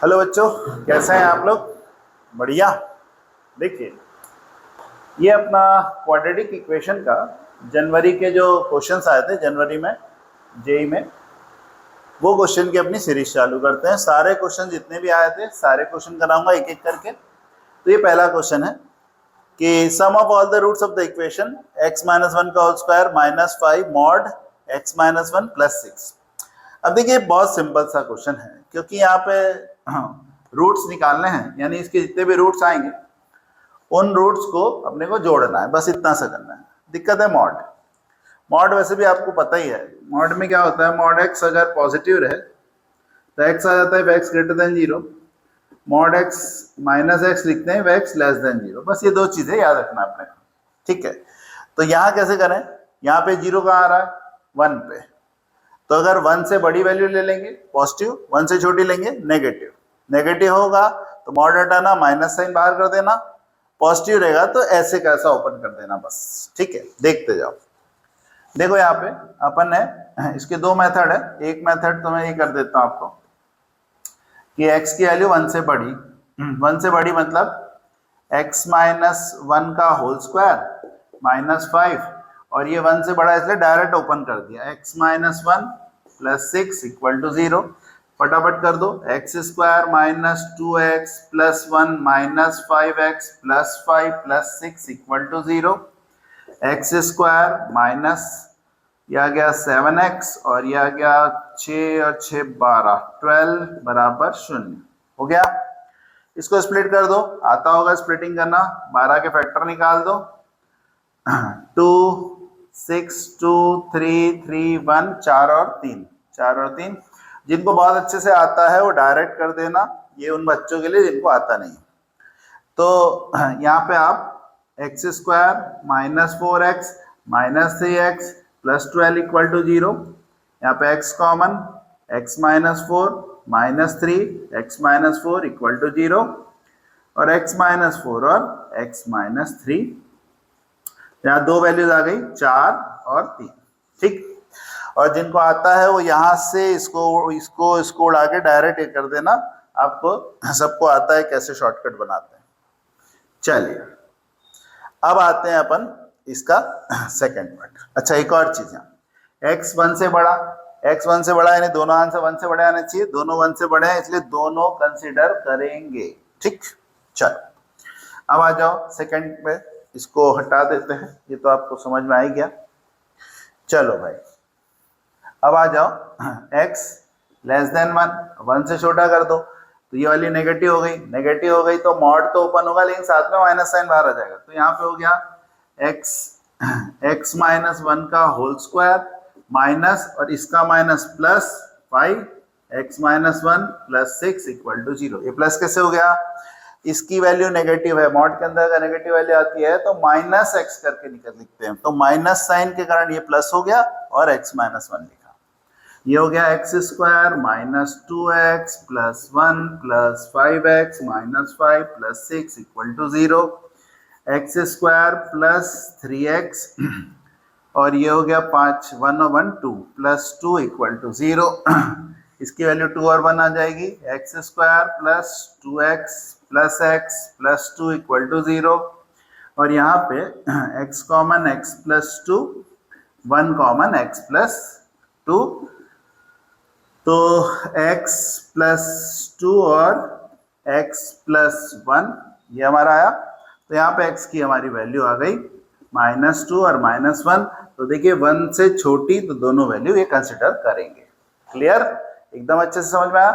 Hello बच्चों, कैसे हैं आप लोग? बढ़िया। देखिए, ये अपना क्वाड्रेटिक इक्वेशन का जनवरी के जो क्वेश्चंस आए थे जनवरी में जेई में, वो क्वेश्चन की अपनी सीरीज चालू करते हैं। सारे क्वेश्चन जितने भी आए थे सारे क्वेश्चन कराऊंगा एक एक करके। तो ये पहला क्वेश्चन है कि sum of all the roots of the equation x minus one का whole square minus 5 mod x minus one plus 6। अब देखिए, बहुत सिंपल सा क्वेश्चन है क्योंकि यहाँ पे रूट्स निकालने हैं, यानी इसके जितने भी रूट्स आएंगे उन रूट्स को अपने को जोड़ना है, बस इतना सा करना है। दिक्कत है मॉड। मॉड वैसे भी आपको पता ही है, मॉड में क्या होता है, मॉड एक्स अगर पॉजिटिव रहे तो एक्स आ जाता है x greater than zero, mod x minus x लिखते हैं एक्स लेस देन जीरो। बस ये दो चीजें याद रखना अपने को, ठीक है। तो यहाँ कैसे करें, यहाँ पे जीरो कहाँ आ रहा है, वन पे। तो अगर वन से बड़ी वैल्यू ले लेंगे पॉजिटिव, वन से छोटी लेंगे नेगेटिव। नेगेटिव होगा तो मॉड हटाना, माइनस साइन बाहर कर देना। पॉजिटिव रहेगा तो ऐसे कैसा ओपन कर देना, बस। ठीक है, देखते जाओ। देखो यहाँ पे अपन है, इसके दो मेथड है। एक मेथड तो मैं ये कर देता हूँ आपको कि x की वैल्यू वन से बड़ी, वन से बड़ी मतलब x माइनस वन का होल स्क्वायर माइनस 5, और ये वन से बड़ा इसलिए डायरेक्ट ओपन कर दिया, x minus one plus 6 equal to 0। फटाफट कर दो, x square minus 2x plus 1 minus 5x plus 5 plus 6 equal to 0। X square minus, यह आ गया 7x और यह आ गया 6 और 6 12, 12 बराबर 0 हो गया। इसको स्प्लिट कर दो, आता होगा स्प्लिटिंग करना। 12 के फैक्टर निकाल दो, 2 6 2 3 3 1, 4 और 3, 4 और 3। जिनको बहुत अच्छे से आता है वो डायरेक्ट कर देना, ये उन बच्चों के लिए जिनको आता नहीं। तो यहाँ पे आप x square minus 4x minus 3x plus 12 equal to 0। यहाँ पे x common, x minus 4 minus 3 x minus 4 equal to 0, और x माइनस 4 और x माइनस 3। यहाँ दो वैल्यूज आ गई, 4 और 3। ठीक, और जिनको आता है वो यहाँ से इसको उड़ा के डायरेक्ट ये कर देना। आपको सबको आता है कैसे शॉर्टकट बनाते हैं। चलिए, अब आते हैं अपन इसका सेकंड पार्ट। अच्छा, एक और चीज है, x वन से बड़ा, x वन से बड़ा यानी दोनों आंसर वन से बड़े आने चाहिए। दोनों वन से बड़े हैं इसलिए दोनों कंसीडर करेंगे। ठीक, चलो अब आ जाओ सेकंड पे, इसको हटा देते हैं, ये तो आपको समझ में आ ही गया। चलो भाई, अब आ जाओ, x less than one, one से छोटा कर दो। तो ये वाली नेगेटिव हो गई, नेगेटिव हो गई तो मॉड तो ओपन होगा लेकिन साथ में माइनस साइन बाहर आ जाएगा। तो यहाँ पे हो गया x माइनस वन का होल स्क्वायर माइनस, और इसका minus plus 5 x minus one plus 6 equal to 0। ये प्लस कैसे हो गया, इसकी वैल्यू नेगेटिव है, मॉड के अंदर अगर नेगेटिव वैल्यू आती है तो माइनस x करके लिखते हैं। तो माइनस साइन के कारण ये प्लस हो गया और x माइनस वन लिखा। ये हो गया x square minus 2x plus 1 plus 5x minus 5 plus 6 equal to 0। X square plus 3x और ये हो गया 5 1 और 1 2 प्लस 2 इक्वल टू 0। इसकी वैल्यू 2 और 1 आ जाएगी, x square plus 2x plus x plus 2 equal to 0। और यहाँ पे x common x plus 2, 1 common x plus 2, तो x प्लस 2 और x प्लस 1 ये हमारा आया। तो यहाँ पे x की हमारी वैल्यू आ गई माइनस 2 और माइनस 1। तो देखिए, 1 से छोटी तो दोनों वैल्यू ये कंसिडर करेंगे। क्लियर, एकदम अच्छे से समझ में आया।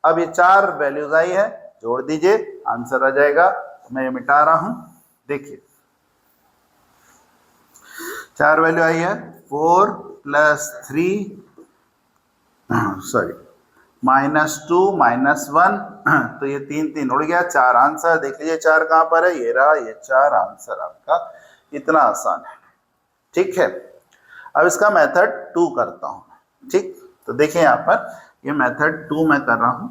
अब ये चार वैल्यूज आई है, जोड़ दीजिए, आंसर आ जाएगा। तो मैं ये मिटा रहा हूं, देखिए चार वैल्यू आई है, 4 प्लस 3 सॉरी माइनस 2 माइनस 1, तो ये 3 3 उड़ गया, 4 आंसर। देख लीजिए 4 कहाँ पर है, ये रहा, ये 4 आंसर आपका। इतना आसान है, ठीक है। अब इसका मेथड 2 करता हूं। ठीक, तो देखिए यहाँ पर ये मेथड 2 मैं कर रहा हूं।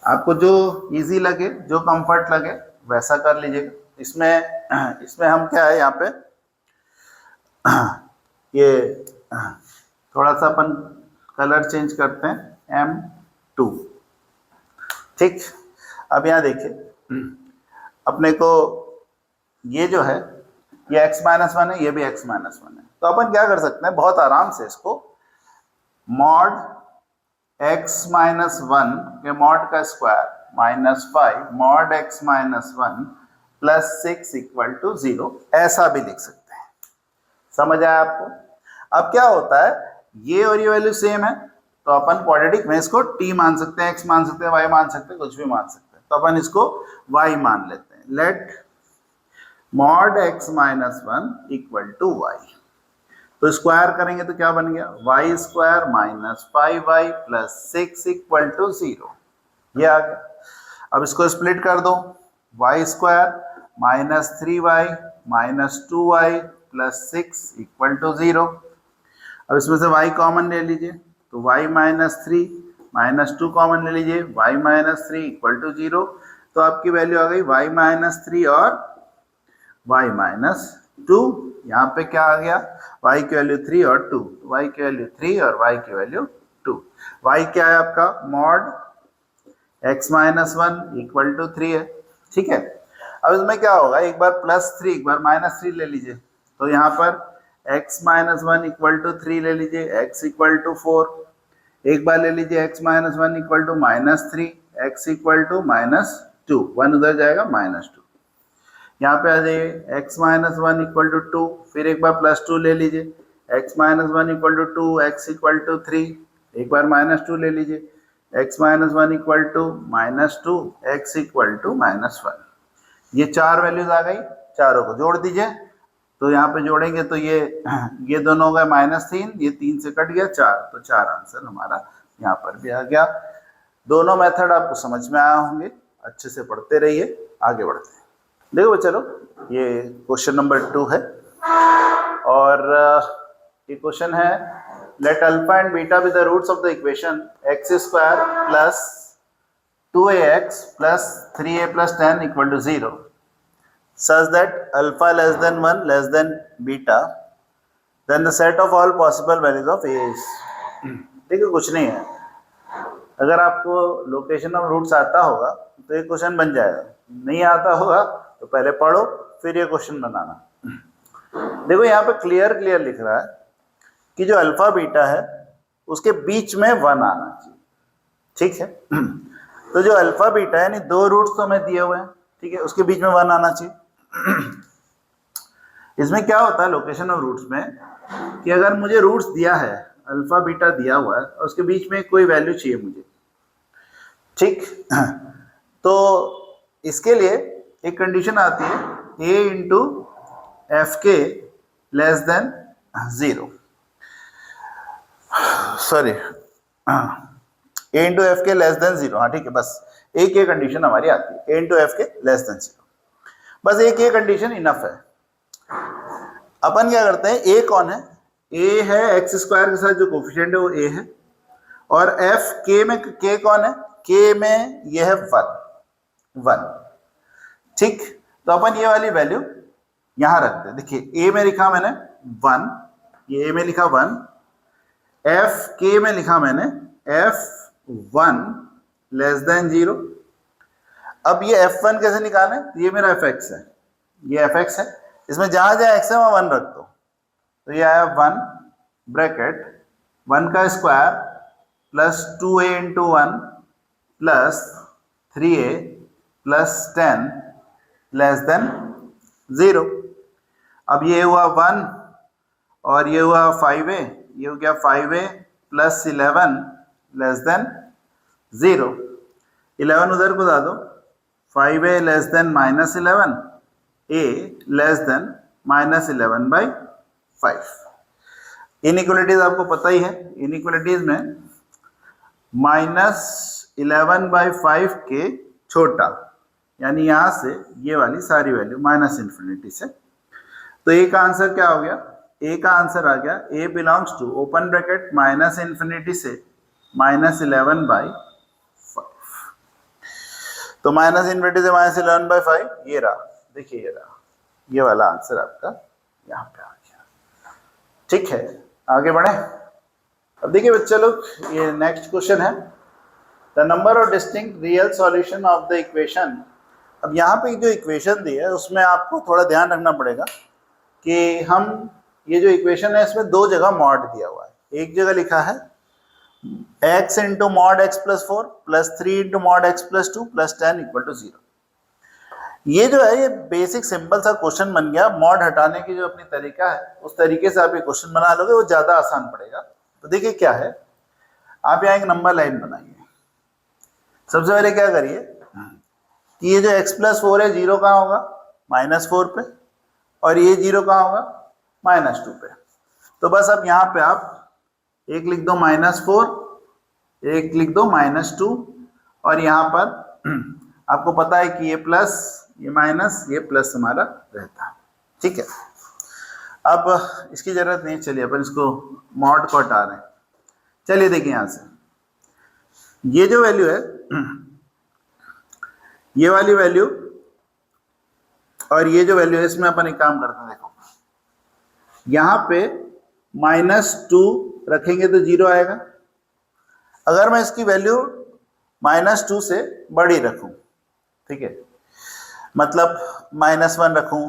आपको जो इजी लगे, जो कंफर्ट लगे वैसा कर लीजिएगा। इसमें हम क्या है, यहाँ पे ये थोड़ा सा अपन कलर चेंज करते हैं। m2। ठीक, अब यहाँ देखिए अपने को ये जो है ये x माइनस वन है, ये भी x माइनस वन है, तो अपन क्या कर सकते हैं बहुत आराम से इसको मॉड x माइनस वन के मॉड का square minus 5 mod x minus one plus 6 equal to 0 ऐसा भी लिख सकते हैं। समझ आया आपको? अब क्या होता है, ये और ये वैल्यू सेम है तो अपन क्वाड्रेटिक में इसको t मान सकते हैं, x मान सकते हैं, y मान सकते हैं, कुछ भी मान सकते हैं, तो अपन इसको y मान लेते हैं। Let mod x minus one equal to y, तो स्क्वायर करेंगे तो क्या बन गया y square minus 5y plus 6 equal to 0, ये आ गया। अब इसको स्प्लिट कर दो, y square minus 3y minus 2y plus 6 equal to 0। अब इसमें से y कॉमन ले लीजिए, तो y माइनस 3 माइनस 2 कॉमन ले लीजिए, y माइनस 3 इक्वल टू 0। तो आपकी वैल्यू आ गई y माइनस 3 और y माइनस 2। यहाँ पे क्या आ गया, y की वैल्यू 3 और 2, y की वैल्यू 3 और y की वैल्यू 2। y क्या है आपका mod x minus one equal to 3 है। ठीक है, अब इसमें क्या होगा, एक बार प्लस 3 एक बार माइनस 3 ले लीजिए, तो यहाँ पर x minus one equal to 3 ले लीजिए, x इक्वल टू 4, एक बार ले लीजिए x minus one equal to minus 3, x equal to minus 2, 1 उधर जाएगा माइनस 2। यहाँ पे आ जाइए x minus one equal to 2, फिर एक बार प्लस 2 ले लीजिए, x minus one equal to 2, x equal to 3, एक बार माइनस 2 ले लीजिए, x minus one equal to minus 2, x equal to minus 1। ये चार वैल्यूज आ गई, चारों को जोड़ दीजिए, तो यहाँ पे जोड़ेंगे तो ये दोनों हो गए माइनस 3, ये 3 से कट गया 4, तो 4 आंसर हमारा यहाँ पर भी आ गया। दोनों मेथड आपको समझ में आया होंगे, अच्छे से पढ़ते रहिए, आगे बढ़ते हैं। देखो चलो, ये क्वेश्चन नंबर 2 है और ये क्वेश्चन है let alpha and beta be the roots of the equation x square plus 2ax plus 3a plus 10 equal to 0 such that alpha less than 1 less than beta then the set of all possible values of a is। ठीक है, कुछ नहीं है, अगर आपको location of roots आता होगा तो ये क्वेश्चन बन जाएगा, नहीं आता होगा तो पहले पढ़ो फिर ये क्वेश्चन बनाना। देखो यहाँ पे क्लियर लिख रहा है कि जो अल्फा बीटा है उसके बीच में 1 आना चाहिए। ठीक है, तो जो अल्फा बीटा है यानी दो रूट्स तो हमें दिए हुए हैं, ठीक है, उसके बीच में 1 आना चाहिए। इसमें क्या होता है लोकेशन ऑफ रूट्स में कि अगर मुझे रूट्स दिया है, अल्फा बीटा दिया हुआ है और उसके बीच में कोई वैल्यू चाहिए मुझे, ठीक, तो इसके लिए एक कंडीशन आती है a इंटू एफ के less than 0, sorry a into F के लेस देन 0। हाँ ठीक है, बस एक ये कंडीशन हमारी आती है, a इंटू एफ के लेस देन 0, बस एक ये कंडीशन इनफ है। अपन क्या करते हैं, a कौन है, a है एक्स स्क्वायर के साथ जो कोफिशिएंट है वो a है, और f k में k कौन है, k में ये है 1। ठीक, तो अपन ये वाली वैल्यू यहां रखते हैं। देखिए a में लिखा मैंने 1, ये a में लिखा 1, f k में लिखा मैंने f1 लेस देन 0। अब ये f1 कैसे निकालें, ये मेरा fx है, ये fx है, इसमें जहां जहां x है वहां 1 रख दो, तो ये आया 1 ब्रैकेट 1 का square plus 2a into 1 plus 3a plus 10 less than 0। अब ये हुआ 1 और ये हुआ 5a, ये हो गया 5a प्लस 11 लेस देन 0। 11 उधर को ला दो, 5a less than minus 11, a less than minus 11 by 5। Inequalities आपको पता ही है, इनइक्वालिटीज में माइनस 11 बाई 5 के छोटा, यानी यहाँ से ये वाली सारी वैल्यू माइनस इन्फिनिटी से, तो a का आंसर क्या हो गया, a का आंसर आ गया a belongs to open bracket minus infinity से माइनस 11 बाई 5। तो माइनस इन्फिनिटी से माइनस 11 बाई 5 ये रहा, देखिए ये रहा, ये वाला आंसर आपका यहाँ पे आ गया। ठीक है, आगे बढ़े। अब देखिए बच्चे लोग, ये नेक्स्ट क्वेश्चन है, the number of distinct real solution of the equation. अब यहाँ पे जो इक्वेशन दी है उसमें आपको थोड़ा ध्यान रखना पड़ेगा कि हम ये जो इक्वेशन है इसमें दो जगह मॉड दिया हुआ है। एक जगह लिखा है x into mod x plus 4 plus 3 into mod x plus 2 plus 10 equal to 0। ये जो है ये बेसिक सिंपल सा क्वेश्चन बन गया। मॉड हटाने की जो अपनी तरीका है उस तरीके से आप ये क्वेश्चन बना लोगे, वो ज़्यादा आसान पड़ेगा। तो देखिए क्या है, आप यहाँ एक नंबर लाइन बनाइए। सबसे पहले क्या करिए कि ये जो x प्लस 4 है, जीरो कहाँ होगा, -4 पे, और ये जीरो कहाँ होगा, -2 पे। तो बस अब यहाँ पे आप एक लिख दो -4, एक लिख दो -2, और यहाँ पर आपको पता है कि ये प्लस ये माइनस ये प्लस हमारा रहता है। ठीक है, अब इसकी जरूरत नहीं, चलिए अपन इसको मॉड को हटा रहे हैं। चलिए देखिए यहाँ से ये जो वैल्यू है, ये वाली वैल्यू और ये जो वैल्यू है, इसमें अपन एक काम करते हैं। देखो यहाँ पे -2 रखेंगे तो 0 आएगा। अगर मैं इसकी वैल्यू -2 से बड़ी रखूं, ठीक है, मतलब -1 रखूं,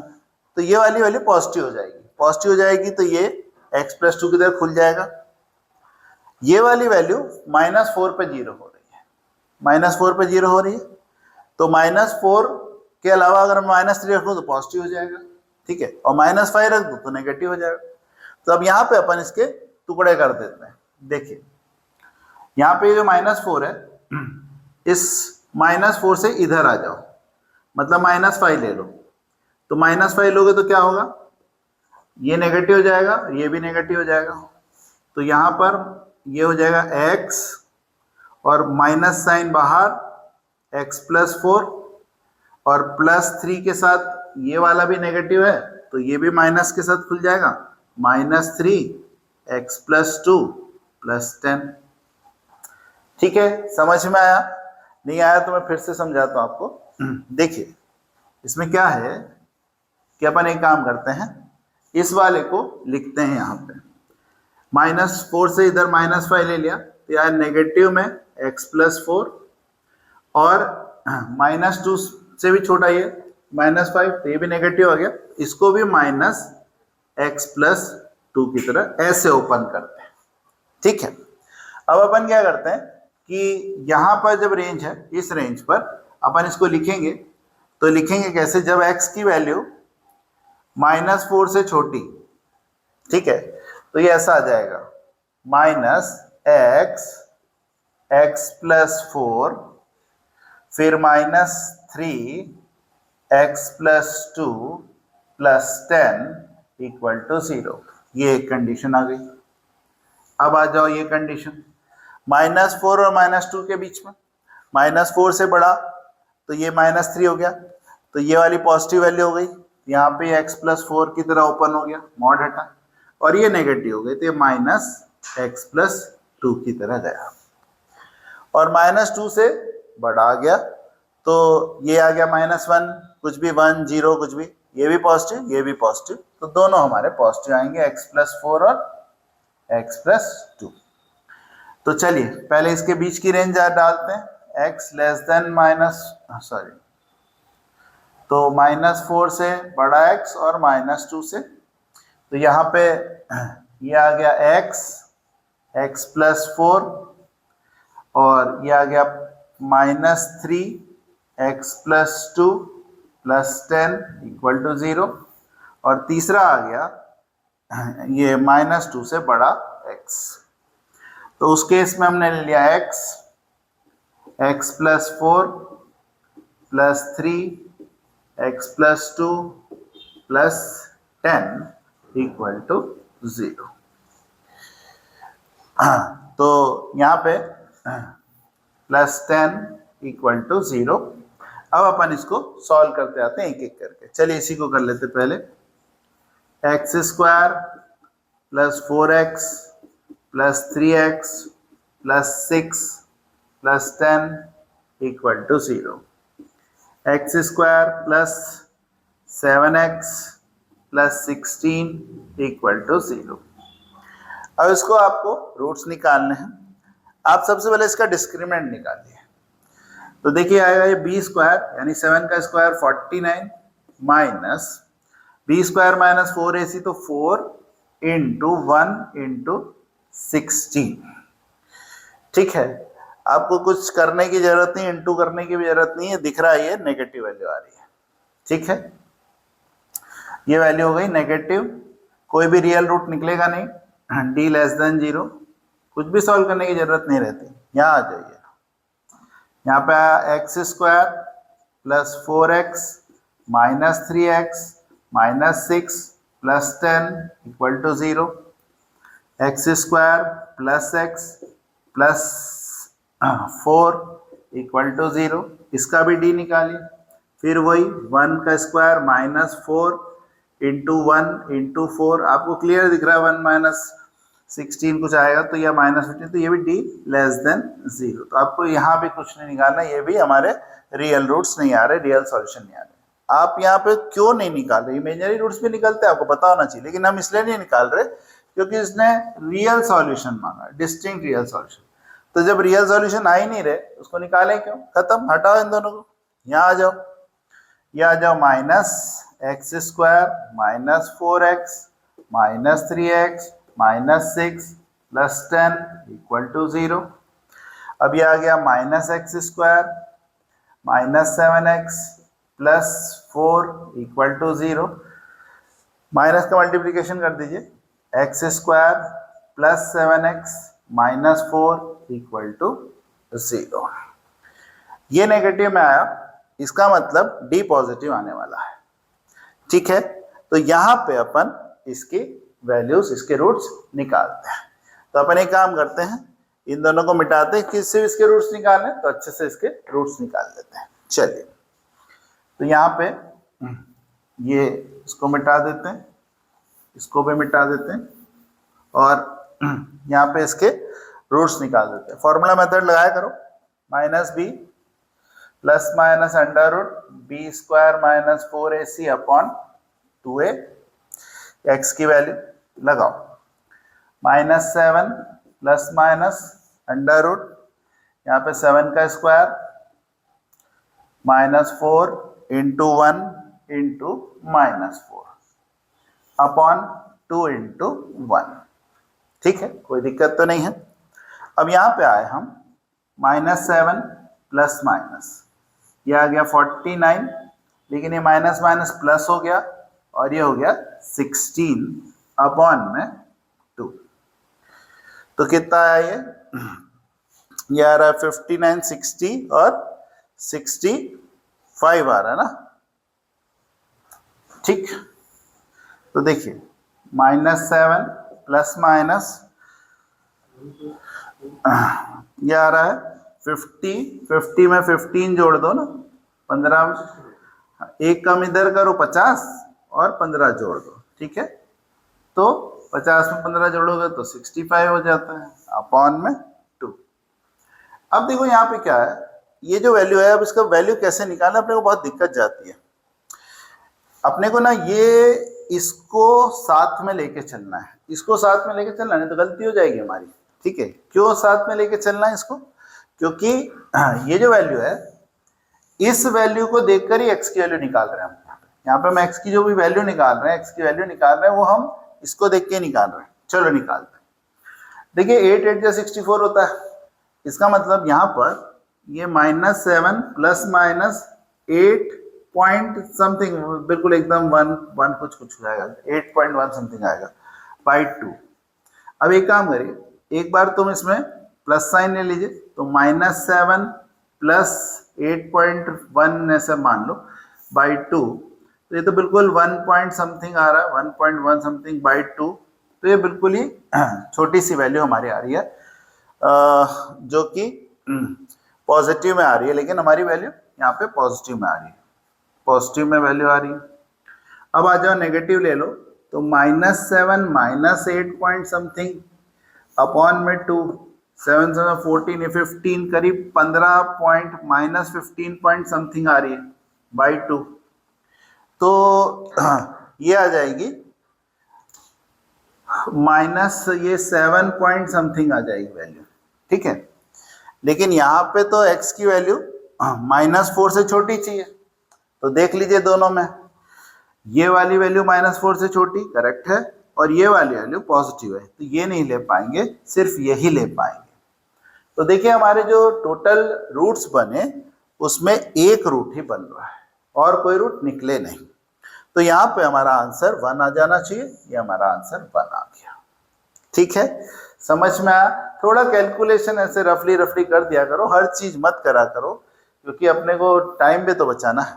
तो ये वाली वैल्यू पॉजिटिव हो जाएगी। पॉजिटिव हो जाएगी तो ये x प्लस 2 की तरह खुल जाएगा। ये वाली वैल्यू -4 पे 0 हो रही है, -4 पे 0 हो रही है, तो -4 के अलावा अगर मैं -3 रखूँ तो पॉजिटिव हो जाएगा। ठीक है, और -5 रख दूँ तो नेगेटिव हो जाएगा। तो अब यहाँ पे अपन इसके टुकड़े कर देते हैं। देखिए यहाँ पे जो -4 है, इस -4 से इधर आ जाओ, मतलब -5 ले लो। तो -5 लोगे तो क्या होगा, ये नेगेटिव हो जाएगा, ये भी नेगेटिव हो जाएगा। तो यहाँ पर ये हो जाएगा x और माइनस साइन बाहर, x प्लस 4, और +3 के साथ ये वाला भी नेगेटिव है तो ये भी माइनस के साथ खुल जाएगा, -3 x प्लस 2 प्लस 10। ठीक है, समझ में आया? नहीं आया तो मैं फिर से समझाता हूँ आपको। देखिए इसमें क्या है कि अपन एक काम करते हैं, इस वाले को लिखते हैं यहाँ पे, -4 से इधर -5 ले लिया, तो यार नेगेटिव में x प्लस 4, और -2 से भी छोटा ये -5, तो ये भी नेगेटिव हो गया। इसको भी -x प्लस 2 की तरह ऐसे ओपन करते हैं। ठीक है, अब अपन क्या करते हैं कि यहाँ पर जब रेंज है, इस रेंज पर अपन इसको लिखेंगे, तो लिखेंगे कैसे, जब x की वैल्यू -4 से छोटी, ठीक है, तो ये ऐसा आ जाएगा, -x प्लस 4, फिर -3 x plus 2 plus 10 equal to 0। ये एक कंडीशन आ गई। अब आ जाओ ये कंडीशन, -4 और -2 के बीच में, -4 से बड़ा तो ये -3 हो गया, तो ये वाली पॉजिटिव वैल्यू हो गई, यहाँ पे x प्लस 4 की तरह ओपन हो गया, मॉड हटा, और ये नेगेटिव हो गई, तो ये -x प्लस 2 की तरह गया, और -2 से बड़ा आ गया तो ये आ गया -1, कुछ भी 1 0 कुछ भी, ये भी पॉजिटिव ये भी पॉजिटिव, तो दोनों हमारे पॉजिटिव आएंगे, x प्लस 4 और x प्लस 2। तो चलिए पहले इसके बीच की रेंज डालते हैं, x लेस देन तो -4 से बड़ा x और -2 से, तो यहाँ पे ये आ गया x प्लस 4, और ये आ गया -3 x plus 2 plus 10 equal to 0, और तीसरा आ गया ये -2 से बड़ा x। तो उस केस में हमने ले लिया x plus 4 plus 3 x plus 2 plus 10 equal to 0। तो यहाँ पे +10 इक्वल टू 0। अब अपन इसको सॉल्व करते आते हैं एक एक करके। चलिए इसी को कर लेते पहले, x² plus 4x plus 3x plus 6 plus 10 equal to 0, x² plus 7x plus 16 equal to 0। अब इसको आपको रूट्स निकालने हैं। आप सबसे पहले इसका डिस्क्रिमिनेंट निकालिए। तो देखिए आएगा ये बी स्क्वायर यानी 7 का square 49 minus B square minus 4ac तो 4 इंटू 1 इंटू 16। ठीक है, आपको कुछ करने की जरूरत नहीं, इंटू करने की भी जरूरत नहीं है, दिख रहा है ये नेगेटिव वैल्यू आ रही है। ठीक है, ये वैल्यू हो गई नेगेटिव, कोई भी रियल रूट निकलेगा नहीं, d लेस देन 0, कुछ भी सॉल्व करने की जरूरत नहीं रहती। यहाँ आ जाइए, यहाँ पे x square plus 4x minus 3x minus 6 plus 10 equal to 0, x square plus x plus 4 equal to 0, इसका भी d निकालिए। फिर वही 1 का स्क्वायर माइनस 4 इंटू 1 इंटू 4, आपको क्लियर दिख रहा है 1 माइनस 16 कुछ आएगा तो यह माइनस 15, तो ये भी d लेस देन 0। तो आपको यहाँ भी कुछ नहीं निकालना, ये भी हमारे रियल रूट्स नहीं आ रहे, रियल सॉल्यूशन नहीं आ रहे। आप यहाँ पे क्यों नहीं निकाल रहे? इमेजिनरी रूट्स भी निकलते हैं, आपको पता होना चाहिए, लेकिन हम इसलिए नहीं निकाल रहे क्योंकि इसने रियल सॉल्यूशन मांगा, डिस्टिंक्ट रियल सॉल्यूशन। तो जब रियल सॉल्यूशन आ ही नहीं रहे उसको निकालें क्यों? खत्म, हटाओ इन दोनों को, यहाँ आ जाओ, यह आ जाओ minus x square minus 4x minus 3x minus 6 plus 10 equal to 0। अब यह आ गया minus x square minus 7x plus 4 equal to 0। Minus का मल्टीप्लीकेशन कर दीजिए, x square plus 7x minus 4 equal to 0। ये नेगेटिव में आया, इसका मतलब d पॉजिटिव आने वाला है। ठीक है, तो यहाँ पे अपन इसकी वैल्यूज, इसके रूट्स निकालते हैं। तो अपन एक काम करते हैं, इन दोनों को मिटाते हैं, किससे इसके रूट्स निकालने, तो अच्छे से इसके रूट्स निकाल लेते हैं। चलिए, तो यहाँ पे ये इसको मिटा देते हैं, इसको भी मिटा देते हैं और यहाँ पे इसके रूट्स निकाल देते हैं। फॉर्मूला मेथड लगाया करो, minus B plus minus under root B square minus 4ac upon 2a, x की वैल्यू लगाओ, minus 7 plus minus under root, यहाँ पे 7 का square minus 4 into 1 into minus 4 upon 2 into 1। ठीक है, कोई दिक्कत तो नहीं है। अब यहाँ पे आए हम, माइनस 7 प्लस माइनस, यह आ गया 49, लेकिन ये माइनस माइनस प्लस हो गया और ये हो गया 16 अपॉन में 2। तो कितना आया ये आ रहा है 59, 60 और 65 आ रहा है ना। ठीक, तो देखिए माइनस 7 प्लस माइनस ये आ रहा है 50 में 15 जोड़ दो ना, 15, एक कम इधर करो 50 और 15 जोड़ दो। ठीक है, तो 50 में 15 जोड़ोगे तो 65 हो जाता है अपॉन में 2। अब देखो यहाँ पे क्या है, ये जो वैल्यू है, अब इसका वैल्यू कैसे निकालना, अपने को बहुत दिक्कत जाती है। अपने को ना ये इसको साथ में लेके चलना है, इसको साथ में लेके चलना, नहीं तो गलती हो जाएगी हमारी। ठीक है, क्यों साथ में लेके चलना है इसको? क्योंकि ये जो वैल्यू है, इस वैल्यू को देखकर ही x की वैल्यू निकाल रहे हैं हम। यहाँ पे हम x की जो भी वैल्यू निकाल रहे हैं, x की वैल्यू निकाल रहे हैं, वो हम इसको देख के निकाल रहे हैं। चलो निकालते हैं। देखिए 8 8 64 होता है, इसका मतलब यहाँ पर ये -7 प्लस माइनस 8 पॉइंट समथिंग, बिल्कुल एकदम 1 कुछ हो जाएगा, 8.1 समथिंग आएगा बाई 2। अब एक काम करिए, एक बार तुम इसमें प्लस साइन ले लीजिए, तो -7 प्लस 8.1 ऐसे मान लो बाई 2, तो ये तो बिल्कुल 1 पॉइंट समथिंग आ रहा है, 1.1 समथिंग बाई 2। तो ये बिल्कुल ही छोटी सी वैल्यू हमारी आ रही है, जो कि पॉजिटिव में आ रही है, लेकिन हमारी वैल्यू यहाँ पे पॉजिटिव में आ रही है, पॉजिटिव में वैल्यू आ रही है। अब आ जाओ नेगेटिव ले लो, तो -7 माइनस 8 पॉइंट समथिंग अपॉन में 2, 7 7 14, ये 15, करीब 15 पॉइंट माइनस 15 पॉइंट समथिंग आ रही है बाई 2। तो ये आ जाएगी माइनस ये 7 पॉइंट समथिंग आ जाएगी वैल्यू, ठीक है। लेकिन यहाँ पे तो x की वैल्यू -4 से छोटी चाहिए, तो देख लीजिए दोनों में, ये वाली वैल्यू -4 से छोटी करेक्ट है, और ये वाली वैल्यू पॉजिटिव है, तो ये नहीं ले पाएंगे, सिर्फ यही ले पाएंगे। तो देखिए हमारे जो टोटल रूट्स बने उसमें एक रूट ही बन रहा है और कोई रूट निकले नहीं, तो यहाँ पे हमारा आंसर 1 आ जाना चाहिए, ये हमारा आंसर 1 आ गया। ठीक है, समझ में आया? थोड़ा कैलकुलेशन ऐसे रफली कर दिया करो, हर चीज मत करा करो, क्योंकि अपने को टाइम भी तो बचाना है।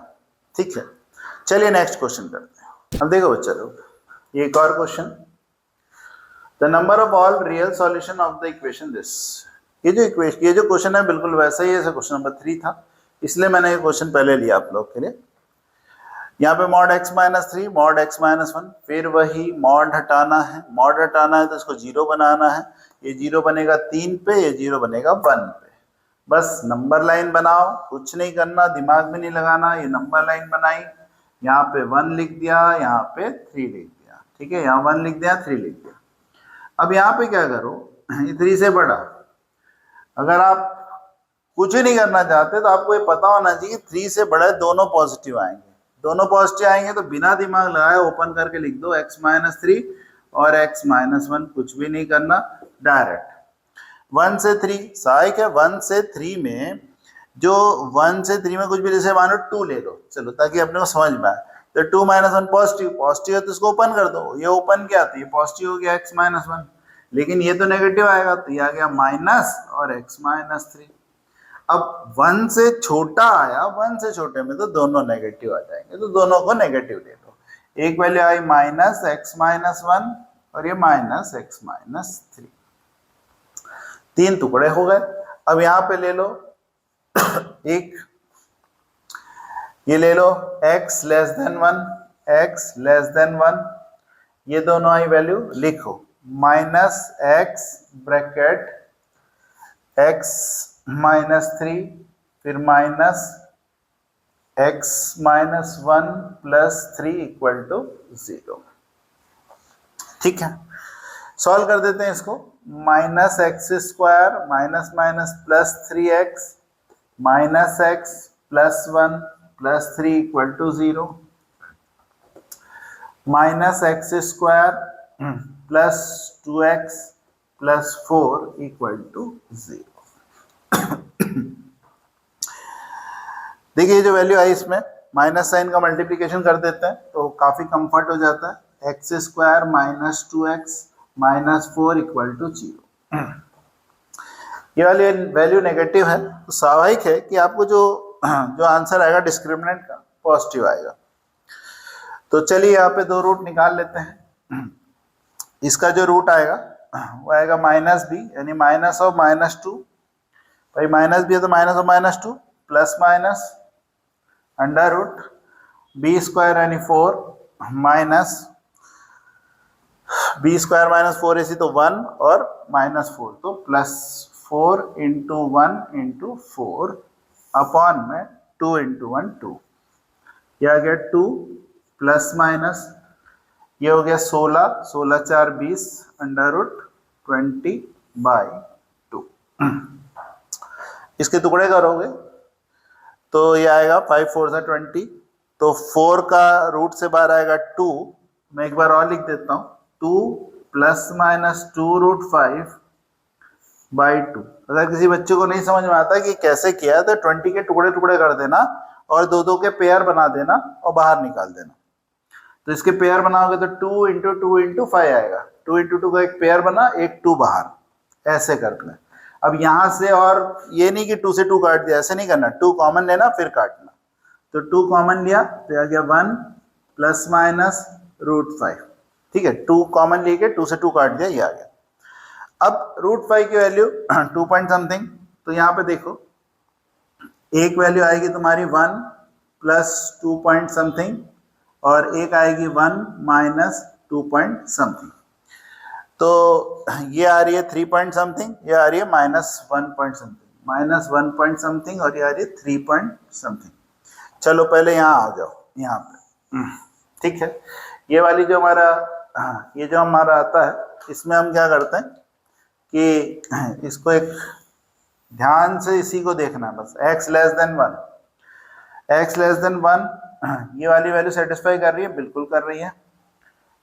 ठीक है, चलिए नेक्स्ट क्वेश्चन करते हैं। अब देखो बच्चा लोग, ये एक और question, the number of all real solution of the equation this. ये जो क्वेश्चन है बिल्कुल वैसा ही है जैसे क्वेश्चन नंबर 3 था, इसलिए मैंने ये क्वेश्चन पहले लिया आप लोग के लिए। यहाँ पे मॉड x - 3 मॉड x - 1, फिर वही मॉड हटाना है, मॉड हटाना है तो इसको 0 बनाना है, ये 0 बनेगा 3 पे, ये 0 बनेगा 1 पे। बस नंबर लाइन बनाओ, कुछ नहीं करना, दिमाग में नहीं लगाना, ये नंबर लाइन बनाई, यहाँ पे 1 लिख दिया, यहाँ पे 3 लिख दिया, ठीक है, यहाँ 1 लिख दिया, 3 लिख दिया। अब यहाँ पे क्या करो, ये 3 से बड़ा, अगर आप कुछ ही नहीं करना चाहते तो आपको ये पता होना चाहिए 3 से बड़ा दोनों पॉजिटिव आएंगे, दोनों पॉजिटिव आएंगे तो बिना दिमाग लगाए ओपन करके लिख दो x - 3 और x - 1, कुछ भी नहीं करना, डायरेक्ट 1 से 3 सहायक है। 1 से 3 में जो 1 से 3 में कुछ भी, जैसे मानो 2 ले लो, चलो ताकि अपने को समझ में आए, तो 2 - 1 पॉजिटिव है तो इसको ओपन कर दो, ये ओपन क्या, तो ये पॉजिटिव हो गया x - 1, लेकिन ये तो नेगेटिव आएगा, तो ये आ गया माइनस और x - 3। अब 1 से छोटा आया, 1 से छोटे में तो दोनों नेगेटिव आ जाएंगे, तो दोनों को नेगेटिव ले लो, एक वैल्यू आई -x - 1 और ये -x - 3, 3 टुकड़े हो गए। अब यहाँ पे ले लो एक, ये ले लो x < 1, x < 1, ये दोनों आई वैल्यू लिखो, -x ब्रैकेट x - 3 फिर -x - 1 + 3 = 0। ठीक है, सॉल्व कर देते हैं इसको, -x² - +3x -x + 1 + 3 = 0, -x² + 2x + 4 = 0। देखिए जो वैल्यू आई इसमें माइनस साइन का मल्टीप्लिकेशन कर देते हैं तो काफी कंफर्ट हो जाता है, x² - 2x - 4 = 0। ये वाली वैल्यू नेगेटिव है तो स्वाभाविक है कि आपको जो आंसर आएगा डिस्क्रिमिनेंट का पॉजिटिव आएगा। तो चलिए यहाँ पे दो रूट निकाल लेते हैं। इसका जो रूट आएगा वो आएगा -b, यानी माइनस ऑफ -2, भाई माइनस भी है तो -2 प्लस माइनस √b² यानी 4 माइनस b² - 4 ऐसी तो 1 और -4 तो +4 × 1 × 4 अपॉन में 2 × 1 2, यह आ गया 2 प्लस माइनस, ये हो गया 16, 16 4 20 √20/2। इसके टुकड़े करोगे तो ये आएगा 5 4 = 20, तो 4 का रूट से बाहर आएगा 2, मैं एक बार और लिख देता हूँ, 2 ± 2 √5/2। अगर किसी बच्चे को नहीं समझ में आता कि कैसे किया है तो 20 के टुकड़े टुकड़े कर देना और दो दो के पेयर बना देना और बाहर निकाल देना। तो इसके पेयर बनाओगे तो 2 × 2 × 5 आएगा, 2 × 2 का एक पेयर बना, एक 2 बाहर, ऐसे करना। अब यहाँ से, और ये नहीं कि 2 से 2 काट दिया, ऐसे नहीं करना, 2 कॉमन लेना फिर काटना, तो 2 कॉमन लिया तो आ गया 1 ± √5, ठीक है, 2 कॉमन लेके 2 से 2 काट दिया, ये आ गया। अब √5 की वैल्यू 2 पॉइंट समथिंग, तो यहाँ पे देखो एक वैल्यू आएगी तुम्हारी 1 + 2 पॉइंट समथिंग और एक आएगी 1 - 2 पॉइंट समथिंग, तो ये आ रही है 3 पॉइंट समथिंग, ये आ रही है -1 पॉइंट समथिंग, -1 पॉइंट समथिंग और ये आ रही है 3 पॉइंट समथिंग। चलो पहले यहाँ आ जाओ, यहाँ पे, ठीक है, ये वाली जो हमारा ये जो हमारा आता है इसमें हम क्या करते हैं कि इसको एक ध्यान से इसी को देखना है बस, x less than 1, x less than 1 ये वाली वैल्यू सेटिस्फाई कर रही है, बिल्कुल कर रही है।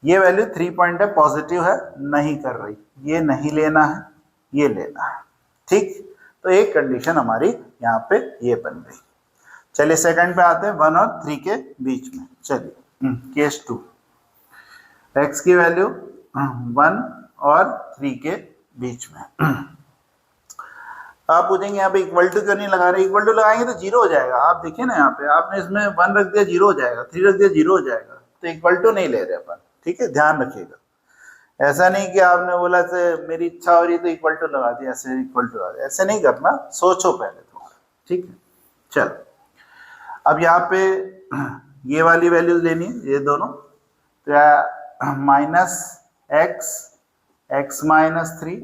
ये वैल्यू 3 पॉइंट है, पॉजिटिव है, नहीं कर रही, ये नहीं लेना है, ये लेना है। ठीक, तो एक कंडीशन हमारी यहाँ पे ये बन गई। चलिए सेकंड पे आते हैं, 1 और 3 के बीच में। चलिए केस 2, x की वैल्यू 1 और 3 के बीच में। आप पूछेंगे यहाँ पे इक्वल टू क्यों नहीं लगा रहे? इक्वल टू लगाएंगे तो जीरो हो जाएगा। आप देखिए ना यहाँ पे आपने इसमें 1 रख दिया, जीरो हो जाएगा, 3 रख दिया, जीरो हो जाएगा, तो इक्वल टू नहीं ले रहे अपन। ठीक है, ध्यान रखिएगा। ऐसा नहीं कि आपने बोला से मेरी इच्छा हो रही तो इक्वल टू लगा दिया, ऐसे इक्वल टू लगा दिया, ऐसे नहीं करना, सोचो पहले थोड़ा। ठीक है, चलो अब यहाँ पे ये वाली वैल्यूज लेनी है, ये दोनों, तो माइनस एक्स माइनस 3,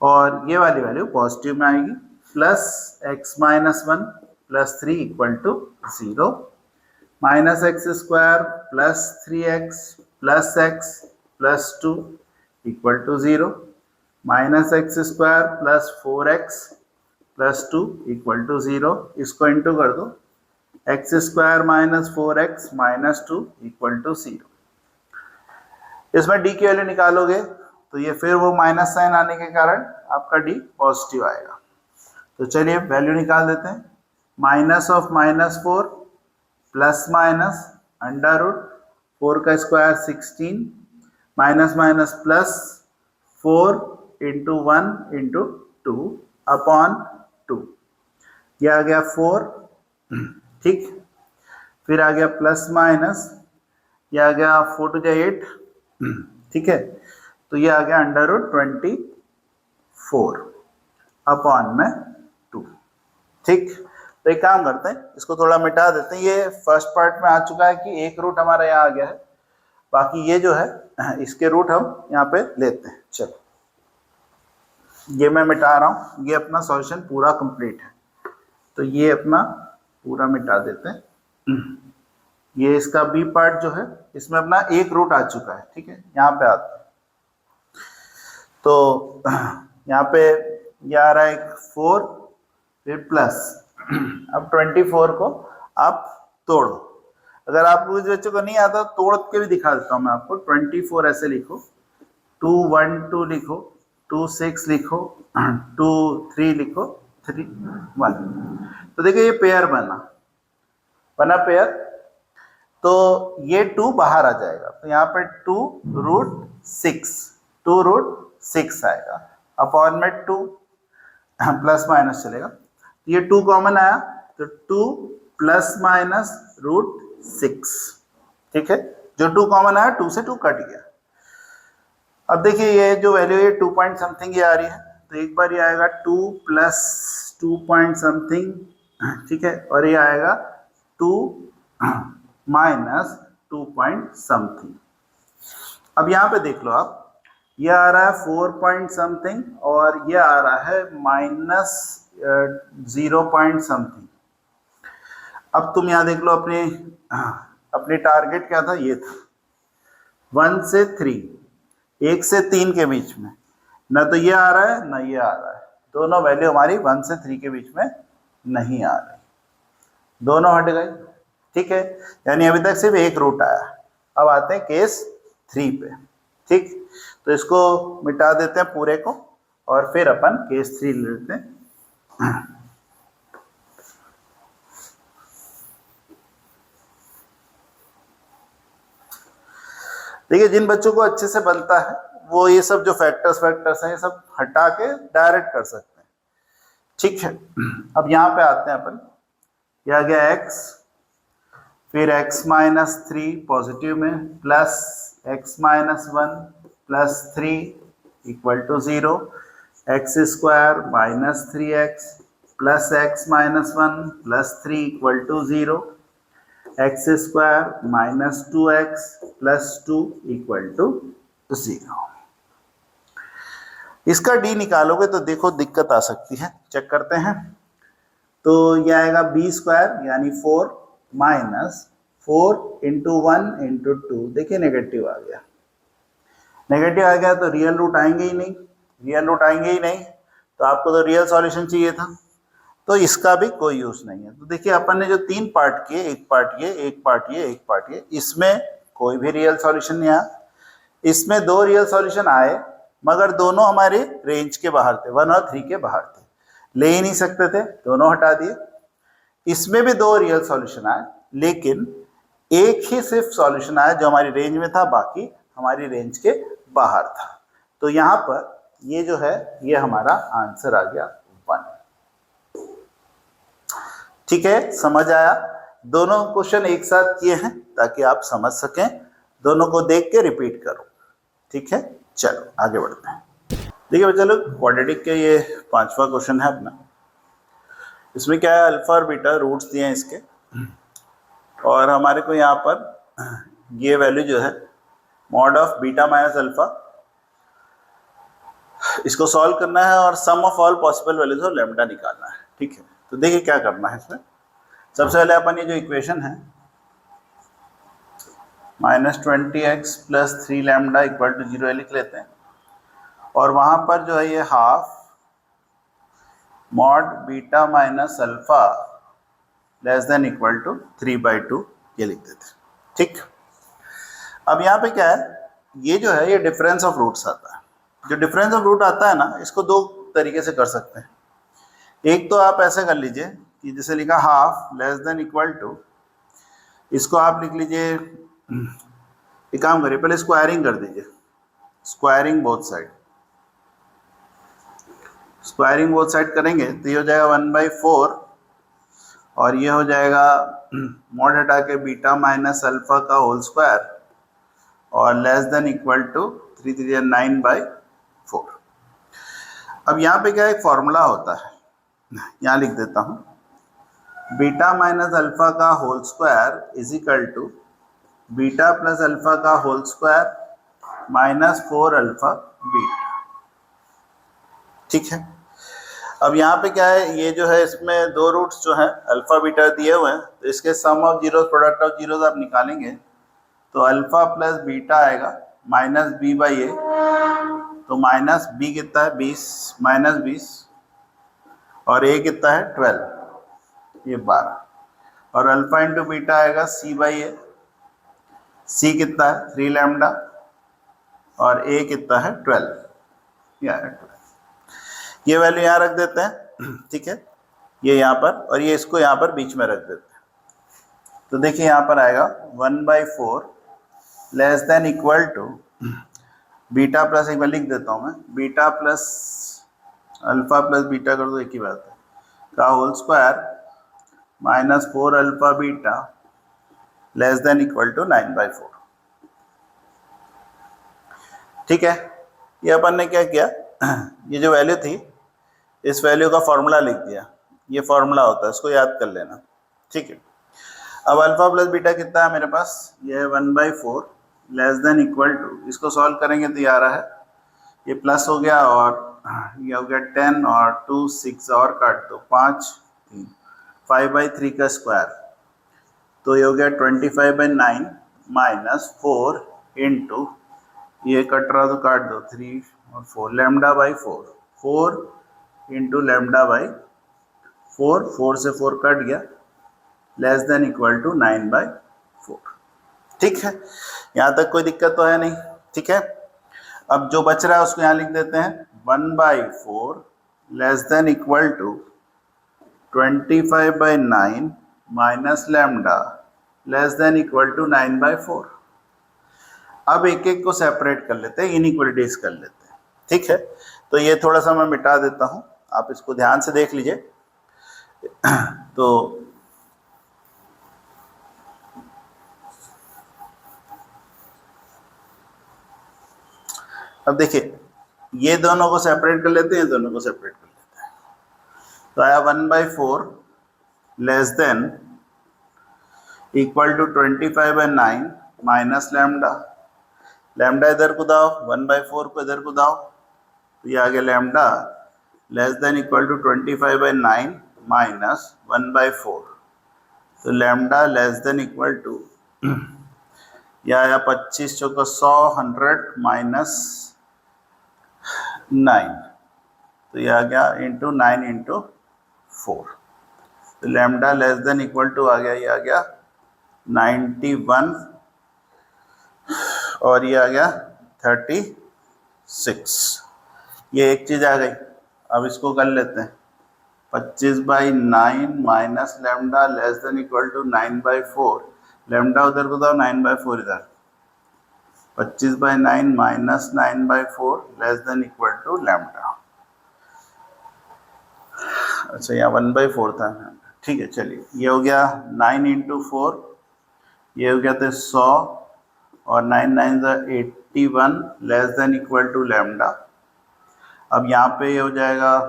और ये वाली वैल्यू पॉजिटिव में आएगी, plus x minus 1 plus 3 equal to 0, minus x square plus 3x plus x plus 2 equal to 0, minus x square plus 4x plus 2 equal to 0। इसको इंटू कर दो, x square minus 4x minus 2 equal to 0। इसमें d की value निकालोगे तो ये फिर वो माइनस साइन आने के कारण आपका d पॉजिटिव आएगा। तो चलिए वैल्यू निकाल देते हैं, minus of minus 4 plus minus under root 4 का square 16 minus minus plus 4 into 1 into 2 upon 2, ये आ गया 4। ठीक, फिर आ गया प्लस माइनस, ये आ गया 4 टू 8। ठीक है, तो ये आ गया अंडर रूट 24 अपॉन में 2। ठीक, तो एक काम करते हैं, इसको थोड़ा मिटा देते हैं। ये फर्स्ट पार्ट में आ चुका है कि एक रूट हमारा यहाँ आ गया है, बाकी ये जो है इसके रूट हम यहाँ पे लेते हैं। चलो ये मैं मिटा रहा हूँ, ये अपना सॉल्यूशन पूरा कंप्लीट है, तो ये अपना पूरा मिटा देते हैं। ये इसका बी पार्ट जो है, इसमें अपना एक रूट आ चुका है। ठीक है, यहाँ पे आते हैं, तो यहाँ पे ये आ रहा है 4 फिर प्लस, अब 24 को आप तोड़ो। अगर आपको इस बच्चों को नहीं आता तोड़ के भी दिखा देता हूँ मैं आपको। 24 ऐसे लिखो, 2 1 2 लिखो, 2 6 लिखो, 2 3 लिखो, 3 1। तो देखिए ये पेयर बना पेयर, तो ये 2 बाहर आ जाएगा, तो यहाँ पे 2 रूट 6 आएगा अपॉन में 2 प्लस माइनस चलेगा, तो ये 2 कॉमन आया, तो 2 प्लस माइनस रूट 6। ठीक है, जो 2 कॉमन आया 2 से 2 कट गया। अब देखिए ये जो वैल्यू है 2 पॉइंट समथिंग ये आ रही है, तो एक बार ये आएगा 2 प्लस 2 पॉइंट समथिंग। ठीक है, और ये आएगा 2 माइनस 2 पॉइंट समथिंग। अब यहाँ पे देख लो आप, ये आ रहा है 4 पॉइंट समथिंग और ये आ रहा है माइनस 0 पॉइंट समथिंग। अब तुम यहाँ देख लो, अपनी टारगेट क्या था, ये था 1 से 3, 1 से 3 के बीच में, ना तो ये आ रहा है ना ये आ रहा है, दोनों वैल्यू हमारी 1 से 3 के बीच में नहीं आ रही, दोनों हट गए। ठीक है, यानी अभी तक सिर्फ एक रूट आया। अब आते हैं केस 3 पे। ठीक, तो इसको मिटा देते हैं पूरे को और फिर अपन केस 3 लेते हैं। देखिए जिन बच्चों को अच्छे से बनता है वो ये सब जो फैक्टर्स हैं ये सब हटा के डायरेक्ट कर सकते हैं। ठीक है, अब यहाँ पे आते हैं अपन, यह आ गया x, फिर x माइनस 3 पॉजिटिव में, plus x minus 1 plus 3 equal to 0, x square minus 3x plus x minus 1 plus 3 equal to 0, x square minus 2x plus 2 equal to 0। इसका d निकालोगे तो देखो दिक्कत आ सकती है, चेक करते हैं। तो यह आएगा बी स्क्वायर यानी 4 माइनस 4 इंटू 1 इंटू 2, देखिए नेगेटिव आ गया, नेगेटिव आ गया तो रियल रूट आएंगे ही नहीं, रियल रूट आएंगे ही नहीं, तो आपको तो रियल सॉल्यूशन चाहिए था, तो इसका भी कोई यूज नहीं है। तो देखिए अपन ने जो 3 पार्ट किए, एक पार्ट ये, एक पार्ट ये, एक पार्ट ये, इसमें कोई भी रियल सॉल्यूशन नहीं आया। इसमें 2 रियल सॉल्यूशन आए मगर दोनों हमारे रेंज के बाहर थे, 1 और 3 के बाहर थे, ले ही नहीं सकते थे, दोनों हटा दिए। इसमें भी 2 रियल सॉल्यूशन आए लेकिन एक ही सिर्फ सॉल्यूशन आया जो हमारी रेंज में था, बाकी हमारी रेंज के बाहर था। तो यहाँ पर ये जो है ये हमारा आंसर आ गया 1। ठीक है, समझ आया? दोनों क्वेश्चन एक साथ किए हैं ताकि आप समझ सकें, दोनों को देख के रिपीट करो। ठीक है, चलो आगे बढ़ते हैं। देखिए बच्चा लोग, क्वाड्रेटिक के ये 5वां क्वेश्चन है अपना। इसमें क्या है, अल्फा और बीटा रूट्स दिए हैं इसके, और हमारे को यहाँ पर ये वैल्यू जो है mod of beta minus alpha, इसको सॉल्व करना है और sum of all possible values of lambda निकालना है। ठीक है, तो देखिए क्या करना है इसमें। सबसे पहले अपन ये जो इक्वेशन है -20x + 3 लैम्डा = 0 लिख लेते हैं, और वहाँ पर जो है ये half mod beta minus alpha ≤ 3/2 ये लिख देते हैं। ठीक, अब यहाँ पे क्या है, ये जो है ये डिफरेंस ऑफ रूट्स आता है। जो डिफरेंस ऑफ रूट आता है ना, इसको 2 तरीके से कर सकते हैं। एक तो आप ऐसे कर लीजिए कि जैसे लिखा हाफ <= इसको आप लिख लीजिए, एक काम करिए पहले स्क्वायरिंग कर दीजिए, squaring both side, squaring both side करेंगे तो ये हो जाएगा 1/4, और ये हो जाएगा मॉड हटा के बीटा माइनस अल्फा का होल स्क्वायर और <= 3 3 9/4। अब यहाँ पे क्या एक फॉर्मूला होता है, यहाँ लिख देता हूँ, बीटा माइनस अल्फा का whole square = beta plus alpha का होल स्क्वायर -4 अल्फा बीटा। ठीक है, अब यहाँ पे क्या है, ये जो है इसमें 2 रूट्स जो हैं अल्फा बीटा दिए हुए हैं, तो इसके sum of zeros product of zeros आप निकालेंगे तो अल्फा प्लस बीटा आएगा -b/a, तो -b कितना है 20 -20, और a कितना है 12, ये 12, और अल्फा इंटू बीटा आएगा c/a, c कितना है 3 लैम्डा, और a कितना है 12, ये वैल्यू यहाँ रख देते हैं। ठीक है, ये यहाँ पर, और ये इसको यहाँ पर बीच में रख देते हैं। तो देखिए यहाँ पर आएगा 1/4 <= बीटा प्लस, एक बार लिख देता हूँ मैं, beta plus alpha plus beta कर दो एक ही बात है, का होल स्क्वायर -4 अल्फा बीटा <= 9/4। ठीक है, ये अपन ने क्या किया, ये जो वैल्यू थी इस वैल्यू का फॉर्मूला लिख दिया, ये फॉर्मूला होता है, इसको याद कर लेना। ठीक है, अब अल्फा प्लस बीटा कितना है मेरे पास, ये है 1/4 <= इसको सॉल्व करेंगे तो ये आ रहा है, ये प्लस हो गया और ये हो गया 10 और 2 6 और काट दो 5 3 5/3 का स्क्वायर, तो ये हो गया 25/9 -4 इंटू, ये कट रहा तो काट दो 3 और 4 λ/4, 4 इंटू λ/4, 4 से 4 कट गया, <= 9/4। ठीक है, यहाँ तक कोई दिक्कत तो है नहीं। ठीक है, अब जो बच रहा है उसको यहाँ लिख देते हैं, 1/4 <= 25/9 माइनस लैम्डा <= 9/4। अब एक एक को सेपरेट कर लेते हैं, इनइक्वलिटीज कर लेते हैं। ठीक है, तो ये थोड़ा सा मैं मिटा देता हूँ, आप इसको ध्यान से देख लीजिए। तो अब देखिए, ये दोनों को सेपरेट कर लेते हैं, दोनों को सेपरेट कर लेते हैं, तो आया 1/4 <= 25/9 माइनस लैम्डा, लैम्डा इधर को दाओ, 1/4 को इधर को दाओ, तो ये आ गया लैम्डा <= 25/9 माइनस 1/4, तो लैम्डा <= यह आया 25 चौका 100, 100 माइनस 9, तो यह आ गया इंटू 9 इंटू 4, तो lambda less than equal to आ गया, ये आ गया 91 और ये आ गया 36। ये एक चीज़ आ गई। अब इसको कर लेते हैं, 25/9 minus lambda less than equal to 9/4, lambda उधर को था 9/4 इधर, 25/9 minus 9/4 less than equal to lambda. अच्छा यहाँ 1/4 था, ठीक है। चलिए ये हो गया 9 इंटू 4, ये हो गया था 100 और 9 9 81 less than equal to lambda. अब यहाँ पे ये हो जाएगा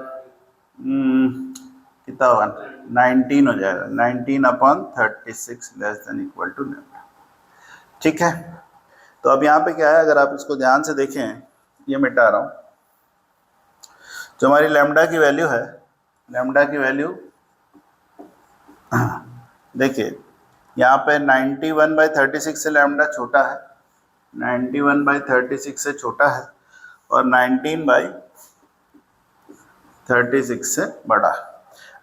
कितना होगा, 19 हो जाएगा, 19/36 less than equal to lambda. ठीक है, तो अब यहाँ पे क्या है, अगर आप इसको ध्यान से देखें, ये मिटा रहा हूँ, जो हमारी लैम्डा की वैल्यू है, लैम्डा की वैल्यू देखिए यहाँ पे 91/36 से लैम्डा छोटा है, 91/36 से छोटा है और 19/36 से बड़ा है।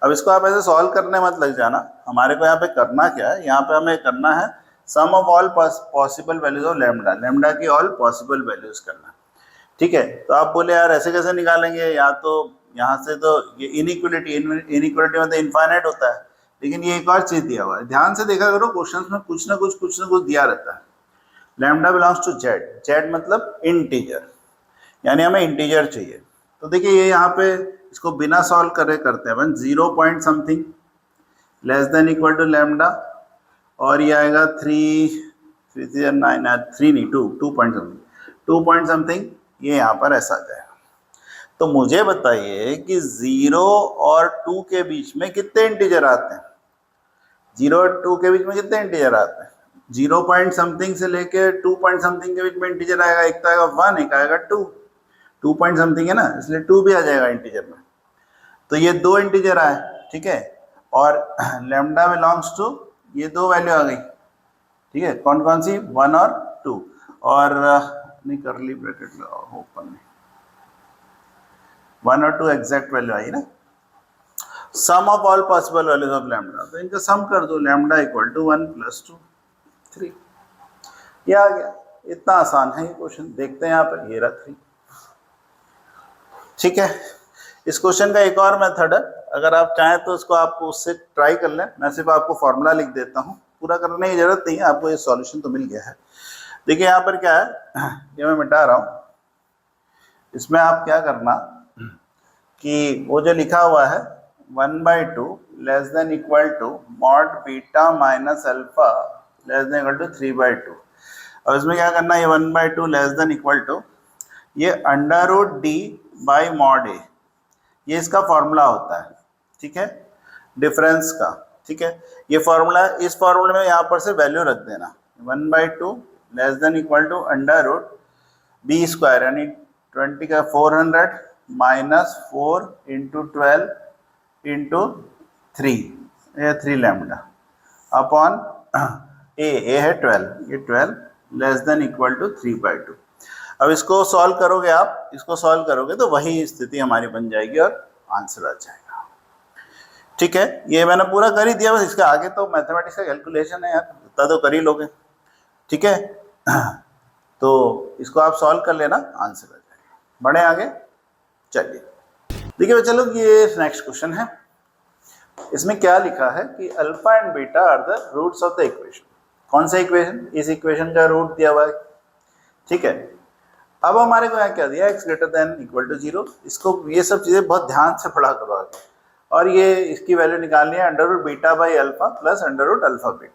अब इसको आप ऐसे सॉल्व करने मत लग जाना, हमारे को यहाँ पे करना क्या है, यहाँ पे हमें करना है sum of all possible values of lambda, lambda की ऑल पॉसिबल वैल्यूज करना। ठीक है, तो आप बोले यार ऐसे कैसे निकालेंगे, या तो यहाँ से तो ये इनइक्वलिटी मतलब इनफाइनाइट होता है, लेकिन ये एक और चीज़ दिया हुआ है, ध्यान से देखा करो, क्वेश्चंस में कुछ ना कुछ दिया रहता है। Lambda belongs to Z, Z मतलब इंटीजर, यानी हमें इंटीजर चाहिए। तो देखिए ये यहाँ पे इसको बिना सॉल्व करे करते हैं अपन, 0 point something less than equal to lambda, और ये आएगा 2 पॉइंट समथिंग, ये यहाँ पर ऐसा आ जाएगा। तो मुझे बताइए कि 0 और 2 के बीच में कितने इंटीजर आते हैं, 0 और 2 के बीच में कितने इंटीजर आते हैं, 0 पॉइंट समथिंग से लेके 2 पॉइंट समथिंग के बीच में इंटीजर आएगा, एक तो आएगा 1, एक आएगा 2, 2 पॉइंट समथिंग है ना, इसलिए 2 भी आ जाएगा इंटीजर में। तो ये 2 इंटीजर आए, ठीक है, और लैम्डा बिलोंग्स टू ये 2 वैल्यू आ गई, ठीक है, कौन कौन सी, 1 और 2, और नहीं करली ब्रैकेट ओपन नहीं, 1 और 2 एग्जैक्ट वैल्यू आई ना, sum of all possible values of lambda, तो इनका सम कर दो, लैम्डा इक्वल टू 1 + 2 3, ये आ गया। इतना आसान है ये क्वेश्चन, देखते हैं यहाँ पर, ये रहा 3। ठीक है, इस क्वेश्चन का एक और मेथड है, अगर आप चाहें तो उसको आप उससे ट्राई कर लें, मैं सिर्फ आपको फॉर्मूला लिख देता हूँ, पूरा करने की जरूरत नहीं है, आपको ये सॉल्यूशन तो मिल गया है। देखिए यहाँ पर क्या है, ये मैं मिटा रहा हूँ, इसमें आप क्या करना कि वो जो लिखा हुआ है 1/2 less than equal to mod beta minus alpha less than equal to 3/2, और इसमें क्या करना है, ये 1/2 लेस देन इक्वल टू ये √d बाई मॉड ए, ये इसका फॉर्मूला होता है, ठीक है, डिफरेंस का। ठीक है, ये फॉर्मूला, इस फॉर्मूले में यहाँ पर से वैल्यू रख देना, 1/2 less than equal to √b², यानी 20 का 400 माइनस 4 इंटू 12 इंटू 3, ये 3 लैम्डा अपॉन ए है 12, ये 12 लेस देन इक्वल टू 3/2। अब इसको सॉल्व करोगे आप, इसको सॉल्व करोगे तो वही स्थिति हमारी बन जाएगी और आंसर आ जाएगा। ठीक है, ये मैंने पूरा कर ही दिया, बस इसके आगे तो मैथमेटिक्स का कैलकुलेशन है यार, इतना तो कर ही लोगे। ठीक है, तो इसको आप सॉल्व कर लेना, आंसर आ जाएगा। बढ़े आगे, चलिए देखिए चलो, ये नेक्स्ट क्वेश्चन है, इसमें क्या लिखा है कि alpha and beta are the roots of the equation. कौन सा इक्वेशन, इस इक्वेशन का रूट दिया हुआ है। ठीक है, अब हमारे को यहाँ क्या दिया, x > 0। इसको, ये सब चीज़ें बहुत ध्यान से पढ़ा करो आगे, और ये इसकी वैल्यू निकालनी है √β/α प्लस √α/β।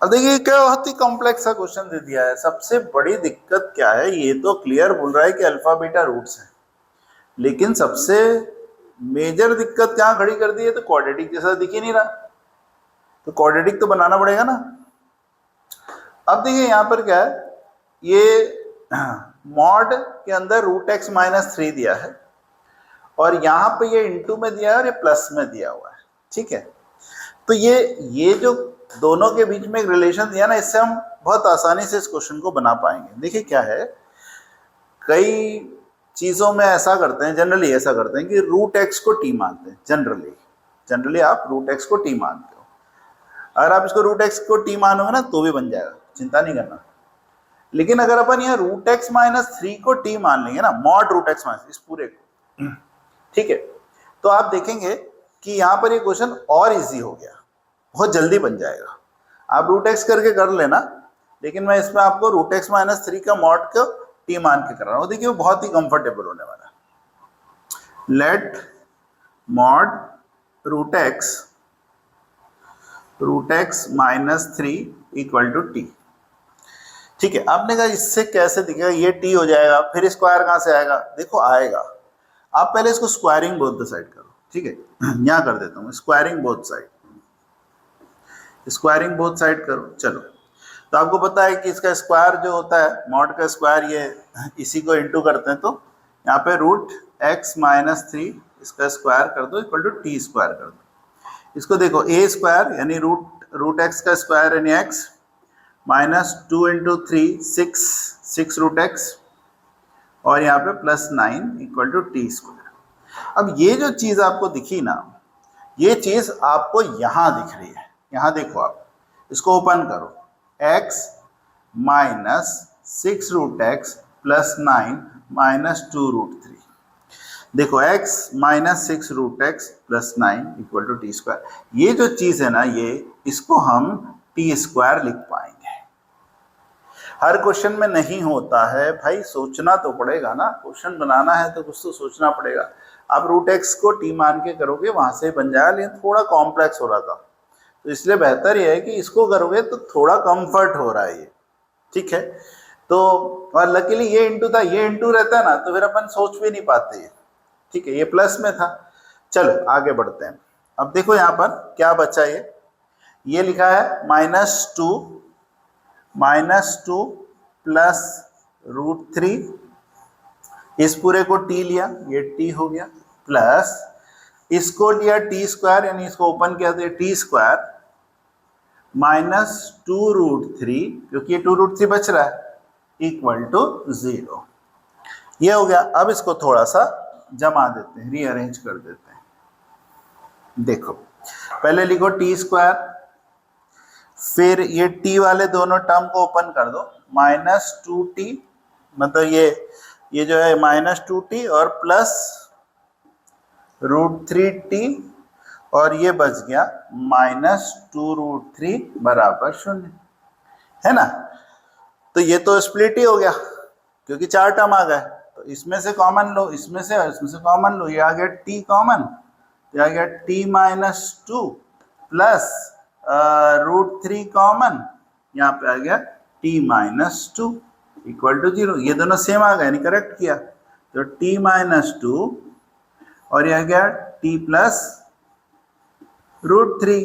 अब देखिए क्या बहुत ही कॉम्प्लेक्स सा क्वेश्चन दे दिया है। सबसे बड़ी दिक्कत क्या है, ये तो क्लियर बोल रहा है कि अल्फा बीटा रूट्स हैं, लेकिन सबसे मेजर दिक्कत क्या खड़ी कर दी है, तो क्वाड्रेटिक जैसा दिख ही नहीं रहा, तो क्वाड्रेटिक तो बनाना पड़ेगा ना। अब देखिए यहाँ पर क्या है, ये मॉड के अंदर √x - 3 दिया है, और यहाँ पे ये इंटू में दिया है और ये प्लस में दिया हुआ है। ठीक है, तो ये जो दोनों के बीच में एक रिलेशन दिया ना, इससे हम बहुत आसानी से इस क्वेश्चन को बना पाएंगे। देखिए क्या है, कई चीज़ों में ऐसा करते हैं, जनरली ऐसा करते हैं कि रूट एक्स को टी मानते हैं। जनरली आप रूट एक्स को टी मानते हो। अगर आप इसको रूट एक्स को टी मानोगे ना तो भी बन जाएगा, चिंता नहीं करना। लेकिन अगर अपन यहाँ रूट एक्स माइनस 3 को टी मान लेंगे ना, मॉड रूट एक्स माइनस इस पूरे को, ठीक है, तो आप देखेंगे कि यहाँ पर ये क्वेश्चन और इजी हो गया, बहुत जल्दी बन जाएगा। आप रूट एक्स करके कर लेना, लेकिन मैं इसमें आपको रूट एक्स माइनस 3 का मॉड को टी मान के कर रहा हूँ। देखिए वो बहुत ही कंफर्टेबल होने वाला है। Let mod root x minus 3 equal to t. ठीक है, आपने कहा इससे कैसे दिखेगा, ये टी हो जाएगा, फिर स्क्वायर कहाँ से आएगा? देखो आएगा, आप पहले इसको स्क्वायरिंग बोथ द साइड करो। ठीक है, यहाँ कर देता हूँ squaring both side, squaring both side करो। चलो, तो आपको पता है कि इसका स्क्वायर जो होता है, मॉड का स्क्वायर, ये इसी को इंटू करते हैं, तो यहाँ पे रूट एक्स माइनस 3 इसका स्क्वायर कर दो इक्वल टू टी स्क्वायर कर दो। इसको देखो, ए स्क्वायर यानी रूट एक्स का स्क्वायर यानी x minus 2 into 3 6 root x, और यहाँ पे plus 9 equal to t square. अब ये जो चीज़ आपको दिखी ना, ये चीज़ आपको यहाँ दिख रही है। यहाँ देखो, आप इसको ओपन करो, x minus 6 root x plus 9 minus 2 root 3। देखो x minus 6 root x plus 9 equal to t square. ये जो चीज़ है ना, ये इसको हम टी स्क्वायर लिख पाएंगे। हर क्वेश्चन में नहीं होता है भाई, सोचना तो पड़ेगा ना, क्वेश्चन बनाना है तो कुछ तो सोचना पड़ेगा। आप रूट एक्स को टी मान के करोगे, वहां से बन जाएगा, लेकिन थोड़ा कॉम्प्लेक्स हो रहा था, तो इसलिए बेहतर ये है कि इसको करोगे तो थोड़ा कंफर्ट हो रहा है ये। ठीक है, तो और लकीली ये इंटू था, ये इंटू रहता है ना तो फिर अपन सोच भी नहीं पाते ये। ठीक है, ये प्लस में था। चलो आगे बढ़ते हैं। अब देखो यहाँ पर क्या बचा, ये लिखा है माइनस टू प्लस रूट 3, इस पूरे को टी लिया, ये टी हो गया, प्लस इसको लिया टी स्क्वायर, यानी इसको ओपन किया तो ये टी स्क्वायर माइनस 2 रूट 3, क्योंकि ये 2 रूट 3 बच रहा है, इक्वल टू 0। ये हो गया। अब इसको थोड़ा सा जमा देते हैं, रीअरेंज कर देते हैं। देखो, पहले लिखो टी स्क्वायर, फिर ये टी वाले दोनों टर्म को ओपन कर दो, माइनस 2t, मतलब ये जो है माइनस 2t और प्लस रूट 3t, और ये बच गया माइनस 2 रूट 3 बराबर 0, है ना। तो ये तो स्प्लिट ही हो गया, क्योंकि 4 टर्म आ गए, तो इसमें से कॉमन लो, इसमें से और इसमें से कॉमन लो, ये आ गया t कॉमन, तो आ गया t minus 2 plus root 3 common, यहाँ पे आ गया t माइनस 2 इक्वल टू 0। ये दोनों सेम आ गए, यानी करेक्ट किया, तो t माइनस 2 और यह आ गया t प्लस रूट 3,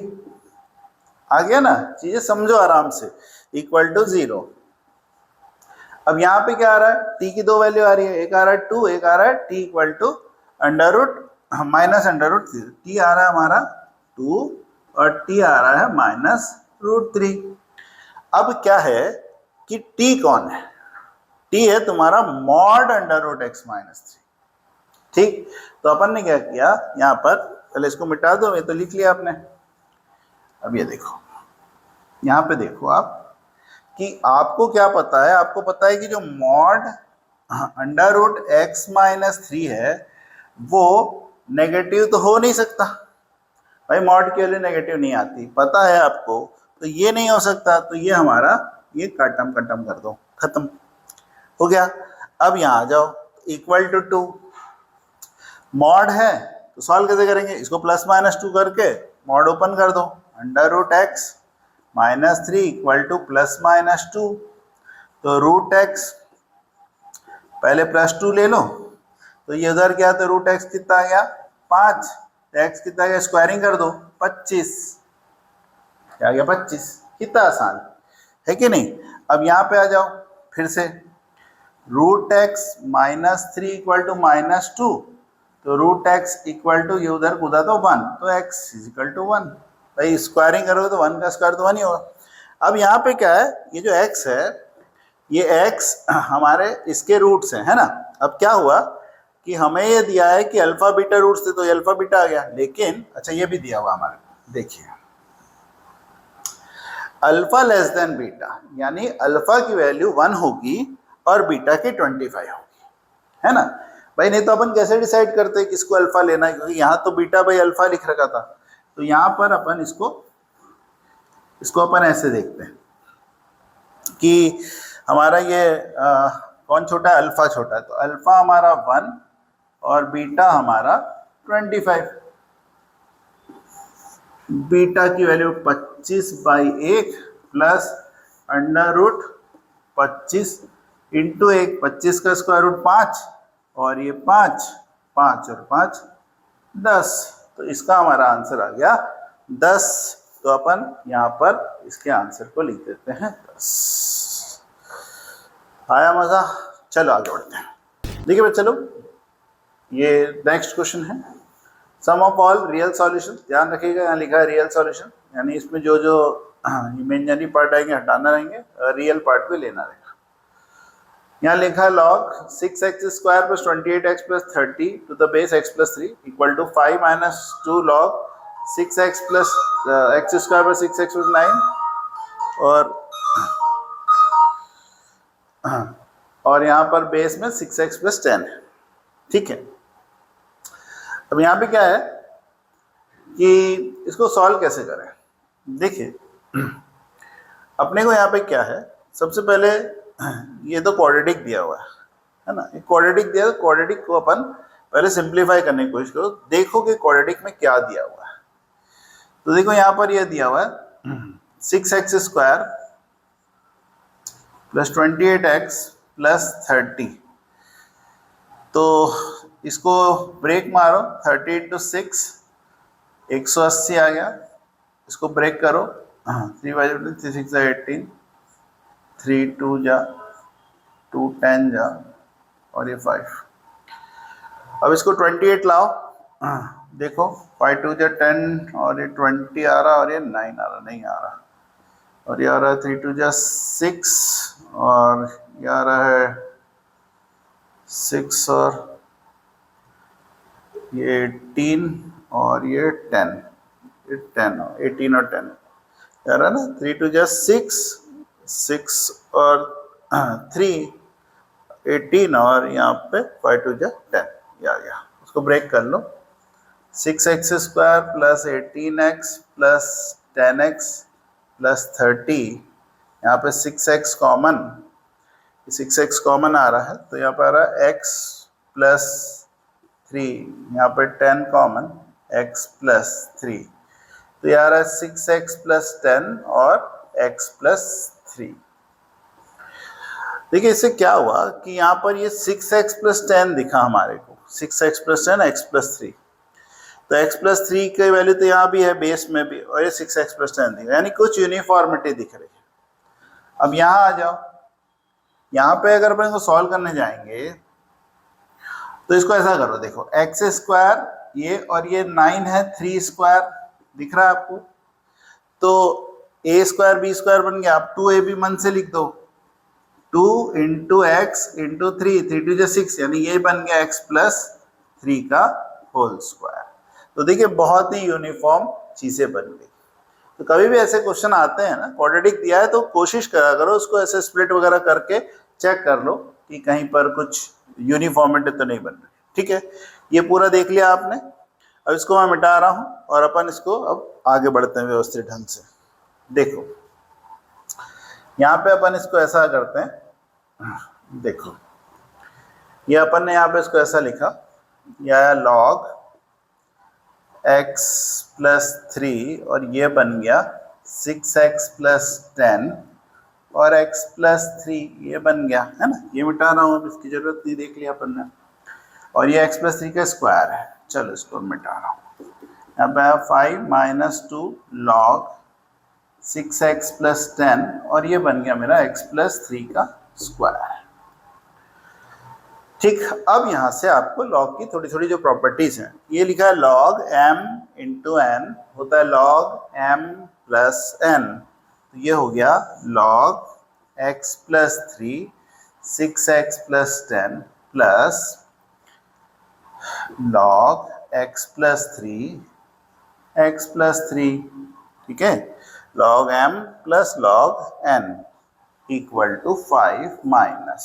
आ गया ना। चीजें समझो आराम से, इक्वल टू 0। अब यहाँ पे क्या आ रहा है, t की 2 वैल्यू आ रही है, एक आ रहा है 2, एक आ रहा है t equal to under root minus under root 3। t आ रहा है हमारा 2 और t आ रहा है माइनस रूट 3। अब क्या है कि t कौन है, t है तुम्हारा mod under root x minus 3। ठीक, तो अपन ने क्या किया, यहाँ पर पहले इसको मिटा दो, ये तो लिख लिया आपने। अब ये देखो, यहाँ पे देखो आप कि आपको क्या पता है, आपको पता है कि जो mod under root x minus 3 है वो नेगेटिव तो हो नहीं सकता भाई, मॉड के लिए नेगेटिव नहीं आती, पता है आपको, तो ये नहीं हो सकता, तो ये हमारा ये कटम कर दो, खत्म हो गया। अब यहाँ आ जाओ, इक्वल टू 2 मॉड है तो सॉल्व कैसे करेंगे, इसको प्लस माइनस 2 करके मॉड ओपन कर दो, under root x minus 3 equal to plus minus 2, तो रूट एक्स पहले प्लस 2 ले लो, तो ये उधर क्या, तो रूट एक्स कितना आ गया 5, एक्स कितना आ गया, स्क्वायरिंग कर दो 25, क्या आ गया 25। कितना आसान है कि नहीं। अब यहाँ पे आ जाओ फिर से, root x minus 3 equal to minus 2, तो रूट एक्स इक्वल टू ये उधर कूदा तो 1, तो x इज इक्वल टू 1, भाई स्क्वायरिंग करोगे तो 1 का स्क्वायर तो 1 ही होगा। अब यहाँ पे क्या है, ये जो x है, ये x हमारे इसके रूट्स हैं, है ना। अब क्या हुआ कि हमें ये दिया है कि अल्फा बीटा रूट्स थे, तो ये अल्फा बीटा आ गया। लेकिन अच्छा ये भी दिया हुआ हमारे को, देखिए अल्फा लेस देन बीटा, यानी अल्फा की वैल्यू 1 होगी और बीटा की 25 होगी, है ना भाई। नहीं तो अपन कैसे डिसाइड करते हैं किसको अल्फा लेना है, क्योंकि यहाँ तो बीटा भाई अल्फा लिख रखा था। तो यहाँ पर अपन इसको अपन ऐसे देखते हैं कि हमारा ये कौन छोटा है, अल्फा छोटा है, तो अल्फा हमारा 1 और बीटा हमारा 25। बीटा की value 25/1 plus under root 25 into 1, 25 का स्क्वायर रूट 5 और ये 5, 5 और 5 10। तो इसका हमारा आंसर आ गया 10। तो अपन यहाँ पर इसके आंसर को लिख देते हैं 10। आया मजा? चलो आगे बढ़ते हैं। देखिए भाई, चलो ये नेक्स्ट क्वेश्चन है, sum of all real solution. ध्यान रखिएगा, यहाँ लिखा है रियल सॉल्यूशन, यानी इसमें जो जो इमेजिनरी पार्ट आएंगे हटाना रहेंगे, रियल पार्ट भी लेना रहेगा। यहाँ लिखा है log 6x² + 28x + 30 to the base x + 3 equal to 5 - 2 log 6x + x² + 6x + 9 और यहाँ पर बेस में 6x + 10 है, ठीक है। अब यहाँ पे क्या है कि इसको सॉल्व कैसे करें। देखिए अपने को यहाँ पे क्या है, सबसे पहले ये तो क्वाड्रेटिक दिया हुआ है ना, ये क्वाड्रेटिक दिया है। क्वाड्रेटिक को अपन पहले सिंप्लीफाई करने की कोशिश करो, देखो कि क्वाड्रेटिक में क्या दिया हुआ है। तो देखो यहाँ पर ये दिया हुआ है 6x² + 28x + 30। तो इसको ब्रेक मारो, 30 × 6 180 आ गया। इसको ब्रेक करो, 3 × 3 6 18, 3 2 जा 2 10 जा और ये 5। अब इसको 28 लाओ, देखो 5 2 जा 10 और ये 20 आ रहा और ये 9 आ रहा, नहीं आ रहा। और ये आ रहा है 3 2 जा 6 और ये आ रहा है 6 और ये 18 और ये 10, ये 10 18 और 10 आ रहा है ना। 3 2 जा 6 6 और 3 18 और यहाँ पे 5 2 जा 10, ये आ गया। उसको ब्रेक कर लो, 6x² + 18x + 10x + 30, यहाँ पे 6x कॉमन, 6x कॉमन आ रहा है, तो यहाँ पर आ रहा है x + 3, यहाँ पे 10 कॉमन, x + 3, तो ये आ रहा है 6x + 10 और x + 3। देखिए इससे क्या हुआ कि यहाँ पर ये 6x + 10 दिखा हमारे को, 6x + 10 x + 3, तो x + 3 की वैल्यू तो यहाँ भी है बेस में भी, और ये 6x + 10 दिखा, यानी कुछ यूनिफॉर्मिटी दिख रही है। अब यहाँ आ जाओ, यहाँ पे अगर अपन को सॉल्व करने जाएंगे तो इसको ऐसा करो, देखो x² ये और ये 9 है, 3² दिख रहा है आपको, तो a² b² बन गया। आप 2ab मन से लिख दो, 2 × x × 3, 3 2 जा 6, यानी ये बन गया x + 3 का होल स्क्वायर। तो देखिए बहुत ही यूनिफॉर्म चीजें बन गई। तो कभी भी ऐसे क्वेश्चन आते हैं ना, क्वाड्रेटिक दिया है तो कोशिश करा करो उसको ऐसे स्प्लिट वगैरह करके चेक कर लो कि कहीं पर कुछ यूनिफॉर्मिटी तो नहीं बन रही, ठीक है। ये पूरा देख लिया आपने। अब इसको मैं मिटा रहा हूँ और अपन इसको अब आगे बढ़ते हैं व्यवस्थित ढंग से। देखो यहाँ पे अपन इसको ऐसा करते हैं, देखो ये अपन ने यहाँ पे इसको ऐसा लिखा, यह log x + 3 और ये बन गया 6x + 10 और x + 3 ये बन गया, है ना। ये मिटा रहा हूँ, अब इसकी जरूरत नहीं, देख लिया अपन ने। और ये x + 3 का स्क्वायर है, चलो इसको मिटा रहा हूँ। यहाँ पे 5 - 2 log 6x + 10 और ये बन गया मेरा x + 3 का स्क्वायर। ठीक, अब यहाँ से आपको लॉग की थोड़ी थोड़ी जो प्रॉपर्टीज हैं, ये लिखा है log m इंटू एन होता है log m प्लस n, तो ये हो गया log x plus 3 6x plus 10 plus log x plus 3 x plus 3, ठीक है, log m plus log n equal to 5 minus,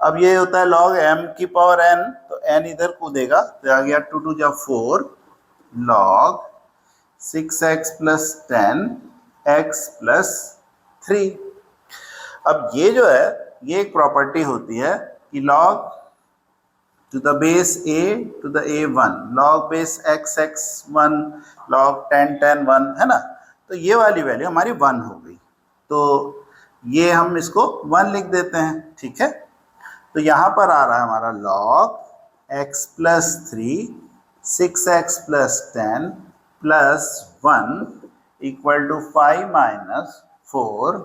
अब ये होता है log m की पावर n, तो n इधर कूदेगा तो आ गया 2 2 जा 4 log 6x plus 10 x plus 3। अब ये जो है ये एक प्रॉपर्टी होती है कि log to the base a to the a1 log base x x1 log 10 10 1 है ना, तो ये वाली वैल्यू हमारी 1 हो गई, तो ये हम इसको 1 लिख देते हैं, ठीक है। तो यहाँ पर आ रहा है हमारा log x plus 3 6x plus 10 plus 1 equal to 5 minus 4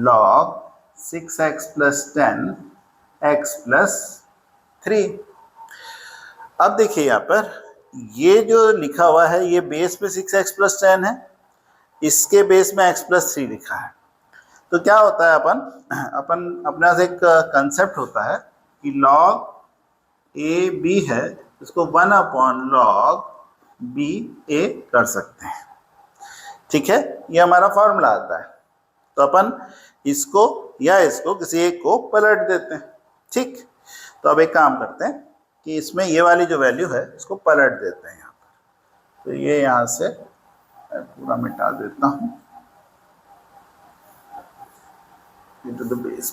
log 6x plus 10 x plus 3। अब देखिए यहाँ पर ये जो लिखा हुआ है ये बेस पे 6x प्लस 10 है, इसके बेस में x प्लस 3 लिखा है, तो क्या होता है अपन अपने पास एक कंसेप्ट होता है कि log a b है, इसको 1 अपॉन log b a कर सकते हैं, ठीक है, ये हमारा फॉर्मूला आता है, तो अपन इसको या इसको किसी एक को पलट देते हैं, ठीक। तो अब एक काम करते हैं कि इसमें ये वाली जो वैल्यू है इसको पलट देते हैं यहाँ पर, तो ये यहाँ से पूरा मिटा देता हूँ into the base।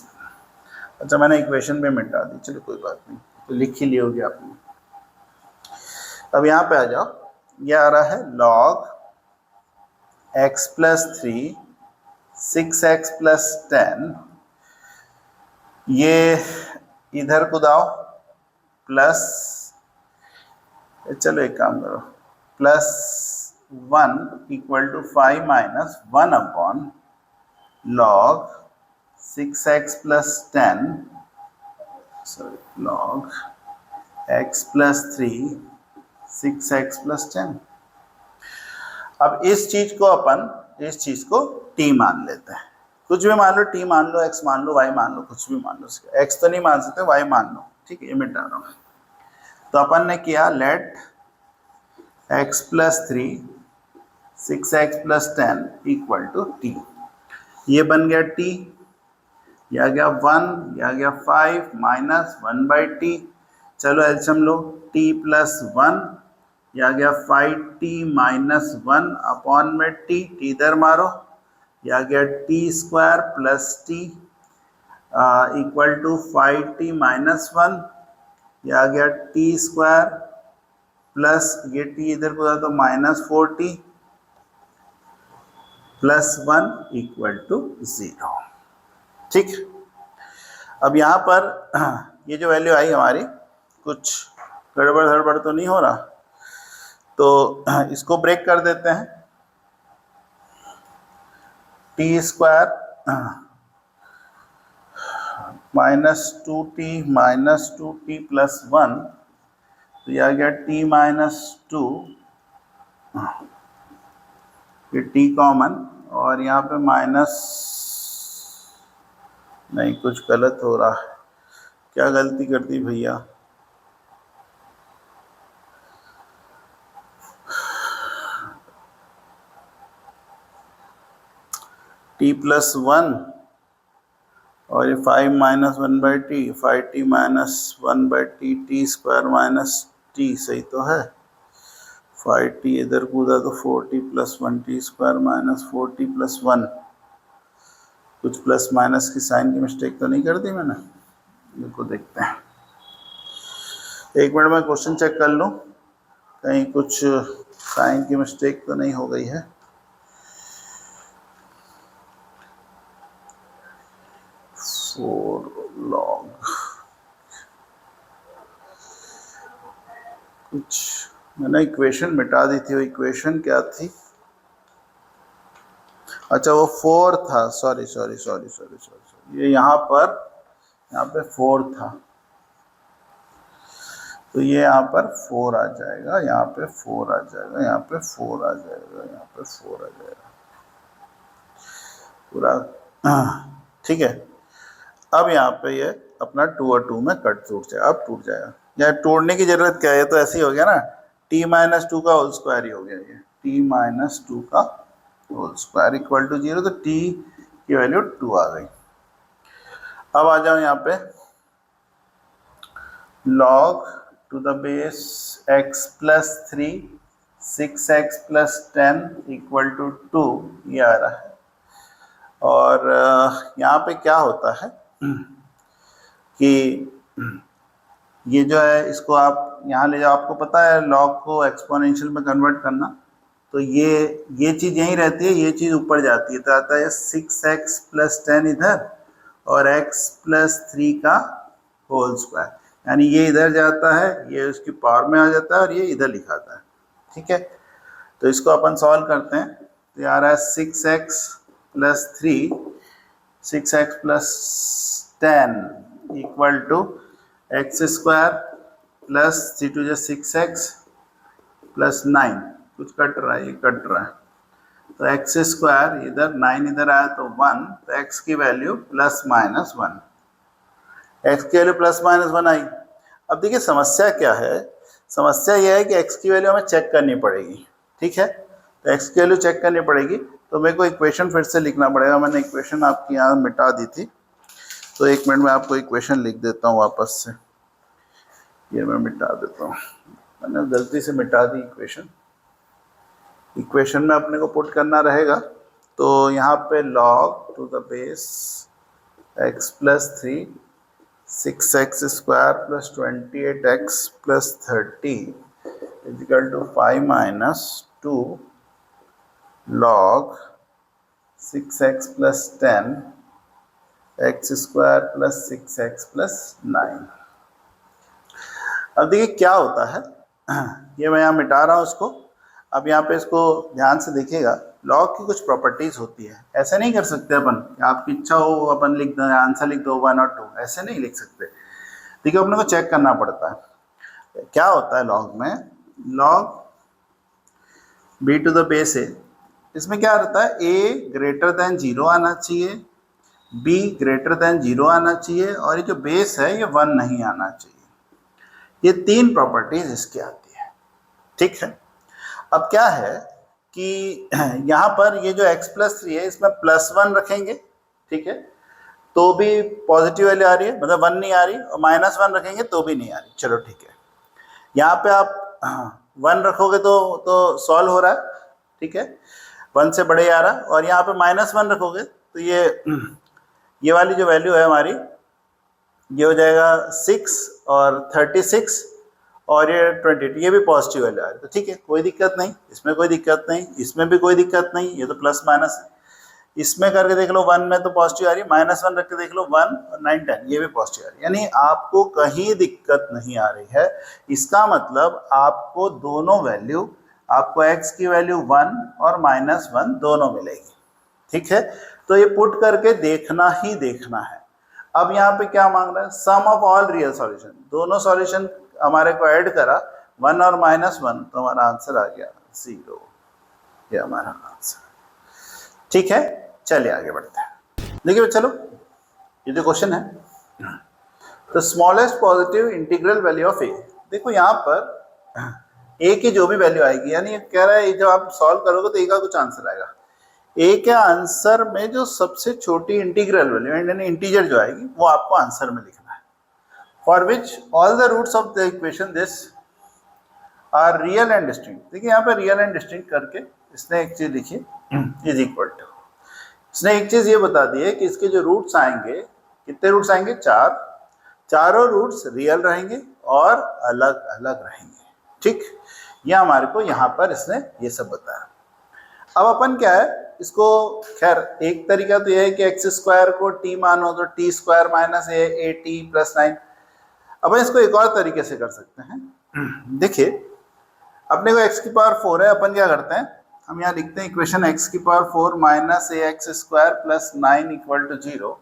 अच्छा मैंने इक्वेशन में मिटा दी, चलो कोई बात नहीं, तो लिख ही लिया होगी आपने। अब यहाँ पे आ जाओ, ये आ रहा है log x plus 3 6x plus 10, ये इधर कुदाओ प्लस, चलो एक काम करो, plus 1 equal to 5 minus 1 upon log 6x plus 10 sorry log x plus 3 6x plus 10। अब इस चीज को t मान लेते हैं, कुछ भी मान लो, t मान लो, x मान लो, y मान लो, कुछ भी मान लो, x तो नहीं मान सकते, y मान लो, ठीक है, ये मिटा रहा हूँ। तो अपन ने किया let x plus 3 6x plus 10 equal to t, ये बन गया t, यह आ गया 1, यह आ गया 5 माइनस 1 बाई टी, चलो एल्सियम लो, t प्लस 1, यह आ गया 5t माइनस 1 अपॉन में t इधर मारो, यह आ गया t square plus t equal to 5t minus 1, यह आ गया टी स्क्वायर प्लस ये t इधर को तो minus 4t plus 1 equal to 0, ठीक। अब यहाँ पर ये जो वैल्यू आई हमारी, कुछ गड़बड़ गड़बड़ तो नहीं हो रहा, तो इसको ब्रेक कर देते हैं, T square minus 2t plus 1, तो यह आ गया t माइनस 2, ये t कॉमन, और यहाँ पे माइनस, नहीं कुछ गलत हो रहा है, क्या गलती कर दी भैया, t प्लस 1 और ये 5 minus 1 by T, 5t minus 1 by T, T square minus T, सही तो है, 5t इधर कूदा तो 4t plus 1t square minus 4t plus 1, कुछ प्लस माइनस की साइन की मिस्टेक तो नहीं कर दी मैंने, देखो देखते हैं, एक मिनट में क्वेश्चन चेक कर लूँ कहीं कुछ साइन की मिस्टेक तो नहीं हो गई है। log कुछ मैंने इक्वेशन मिटा दी थी, वो इक्वेशन क्या थी, अच्छा वो 4 था, सॉरी, ये यहाँ पे 4 था, तो ये यहाँ पर 4 आ जाएगा, यहाँ पे 4 आ जाएगा, यहाँ पे 4 आ जाएगा, यहाँ पे 4 आ जाएगा पूरा। ठीक है, अब यहाँ पे ये अपना 2 और 2 में कट टूट जाएगा, अब टूट जाएगा। या तोड़ने की जरूरत क्या है, तो ऐसे ही हो गया ना, t-2 का होल स्क्वायर ही हो गया ये, t-2 का होल स्क्वायर इक्वल टू 0, तो t की वैल्यू 2 आ गई। अब आ जाओ यहाँ पे log to the base x plus 3 6x plus 10 equal to 2, ये आ रहा है। और यहाँ पे क्या होता है कि ये जो है इसको आप यहाँ ले जाओ, आपको पता है log को एक्सपोनेंशियल में कन्वर्ट करना, तो ये चीज़ यहीं रहती है, ये चीज़ ऊपर जाती है, तो आता है 6x प्लस 10 इधर और x प्लस 3 का होल स्क्वायर, यानी ये इधर जाता है, ये उसकी पावर में आ जाता है और ये इधर लिखाता है। ठीक है, तो इसको अपन सॉल्व करते हैं, तो ये आ रहा है 6x plus 3 6x plus 10 equal to x square plus 3 two 6x plus 9, कुछ कट रहा है, ये कट रहा है, तो एक्स स्क्वायर इधर 9 इधर आया तो 1, तो x की वैल्यू प्लस माइनस 1, x की वैल्यू प्लस माइनस 1 आई। अब देखिए समस्या क्या है, समस्या यह है कि x की वैल्यू हमें चेक करनी पड़ेगी। ठीक है, तो x की वैल्यू चेक करनी पड़ेगी, तो मेरे को इक्वेशन फिर से लिखना पड़ेगा। मैंने इक्वेशन आपकी यहाँ मिटा दी थी, तो 1 मिनट में आपको इक्वेशन लिख देता हूँ वापस से, ये मैं मिटा देता हूँ, मैंने गलती से मिटा दी इक्वेशन। इक्वेशन में अपने को पुट करना रहेगा, तो यहाँ पे log to the base x plus 3 6x square plus 28x plus 30 equal to 5 minus 2 log 6x plus 10 x square plus 6x plus 9। अब देखिए क्या होता है, ये मैं यहाँ मिटा रहा हूँ उसको। अब यहाँ पे इसको ध्यान से देखिएगा, लॉग की कुछ प्रॉपर्टीज होती है, ऐसे नहीं कर सकते अपन, आपकी इच्छा हो अपन लिख दो, आंसर लिख दो 1 और 2, ऐसे नहीं लिख सकते। देखिए अपने को चेक करना पड़ता है क्या होता है लॉग में। Log b to the base a, इसमें क्या रहता है, a ग्रेटर देन 0 आना चाहिए, b ग्रेटर देन 0 आना चाहिए, और ये जो बेस है ये 1 नहीं आना चाहिए। ये 3 प्रॉपर्टीज इसकी आती है। ठीक है, अब क्या है कि यहाँ पर ये जो x प्लस 3 है, इसमें प्लस 1 रखेंगे, ठीक है, तो भी पॉजिटिव वैल्यू आ रही है, मतलब 1 नहीं आ रही, और माइनस 1 रखेंगे तो भी नहीं आ रही। चलो ठीक है, यहाँ पे आप 1 रखोगे तो सॉल्व हो रहा है, ठीक है, 1 से बड़े आ रहा है, और यहाँ पे माइनस 1 रखोगे तो ये वाली जो वैल्यू है हमारी, ये हो जाएगा 6 और 36 और ये 28, ये भी पॉजिटिव वैल्यू आ रही है, तो ठीक है, कोई दिक्कत नहीं, इसमें कोई दिक्कत नहीं, इसमें भी कोई दिक्कत नहीं, ये तो प्लस माइनस है। इसमें करके देख लो 1 में तो पॉजिटिव आ रही है, माइनस 1 रख के देख लो 1 और 9 10, ये भी पॉजिटिव आ रही है, यानी आपको कहीं दिक्कत नहीं आ रही है। इसका मतलब आपको दोनों वैल्यू, आपको x की वैल्यू 1 और माइनस 1 दोनों मिलेगी। ठीक है, तो ये पुट करके देखना ही देखना है। अब यहाँ पे क्या मांग रहा है, sum of all real solution, दोनों सॉल्यूशन हमारे को ऐड करा 1 और माइनस 1, तो हमारा आंसर आ गया 0, ये हमारा आंसर। ठीक है, चलिए आगे बढ़ते हैं। देखिए चलो, ये जो क्वेश्चन है, तो smallest positive integral value of A, देखो यहाँ पर ए की जो भी वैल्यू आएगी, यानी कह रहा है जब आप सॉल्व करोगे तो ए का कुछ आंसर आएगा, ए के आंसर में जो सबसे छोटी इंटीग्रल वैल्यू यानी इंटीजर जो आएगी वो आपको आंसर में लिखना है। For which all the roots of the equation this are real and distinct. देखिए यहाँ पे रियल एंड डिस्टिंक्ट करके इसने एक चीज लिखी, इज इक्वल टू, इसने एक चीज ये बता दी है कि इसके जो रूट्स आएंगे, कितने रूट्स आएंगे, 4, चारों रूट्स रियल रहेंगे और अलग अलग रहेंगे। ठीक, ये हमारे को यहाँ पर इसने ये सब बताया। अब अपन क्या है इसको, खैर एक तरीका तो यह है कि एक्स स्क्वायर को टी मानो तो T square minus A T plus 9। अब इसको एक और तरीके से कर सकते हैं। देखिए अपने को x की पावर 4 है, अपन क्या करते हैं, हम यहाँ लिखते हैं इक्वेशन x की power 4 minus a x square plus 9 equal to 0।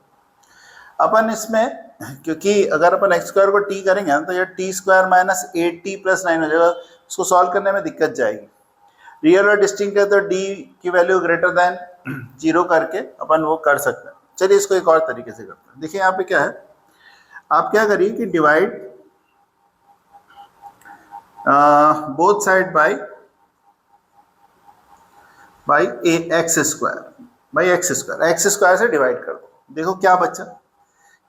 अपन इसमें, क्योंकि अगर अपन एक्स स्क्वायर को टी करेंगे ना तो ये T square minus 8t plus 9 हो जाएगा, उसको सॉल्व करने में दिक्कत जाएगी। रियल और डिस्टिंक्ट है तो डी की वैल्यू ग्रेटर देन 0 करके अपन वो कर सकते हैं। चलिए इसको एक और तरीके से करते हैं। देखिए यहाँ पे क्या है, आप क्या करिए कि divide both side by x square से डिवाइड कर दो। देखो क्या बचा,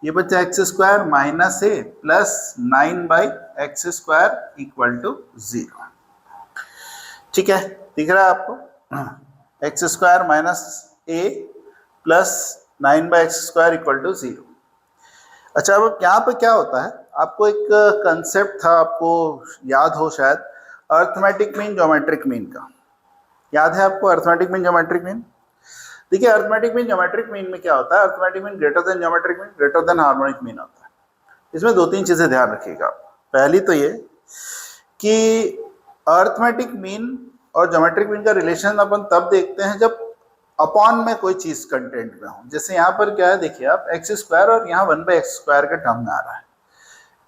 ये बच्चा x square minus a plus 9/x² equal to 0। ठीक है, दिख रहा है आपको, x square minus a plus 9/x² equal to 0। अच्छा, अब यहाँ पे क्या होता है, आपको एक कंसेप्ट था, आपको याद हो शायद, अर्थमेटिक मीन ज्योमेट्रिक मीन का। याद है आपको अर्थमेटिक मीन ज्योमेट्रिक मीन? देखिए अर्थमेटिक मीन ज्योमेट्रिक मीन में क्या होता है, arithmetic mean greater than geometric mean greater than harmonic mean होता है। इसमें 2-3 चीजें ध्यान रखिएगा। पहली तो ये कि अर्थमेटिक मीन और ज्योमेट्रिक मीन का रिलेशन अपन तब देखते हैं जब अपॉन में कोई चीज कंटेंट में हो। जैसे यहाँ पर क्या है, देखिए आप एक्स स्क्वायर और यहाँ 1/x² के टर्म में आ रहा है।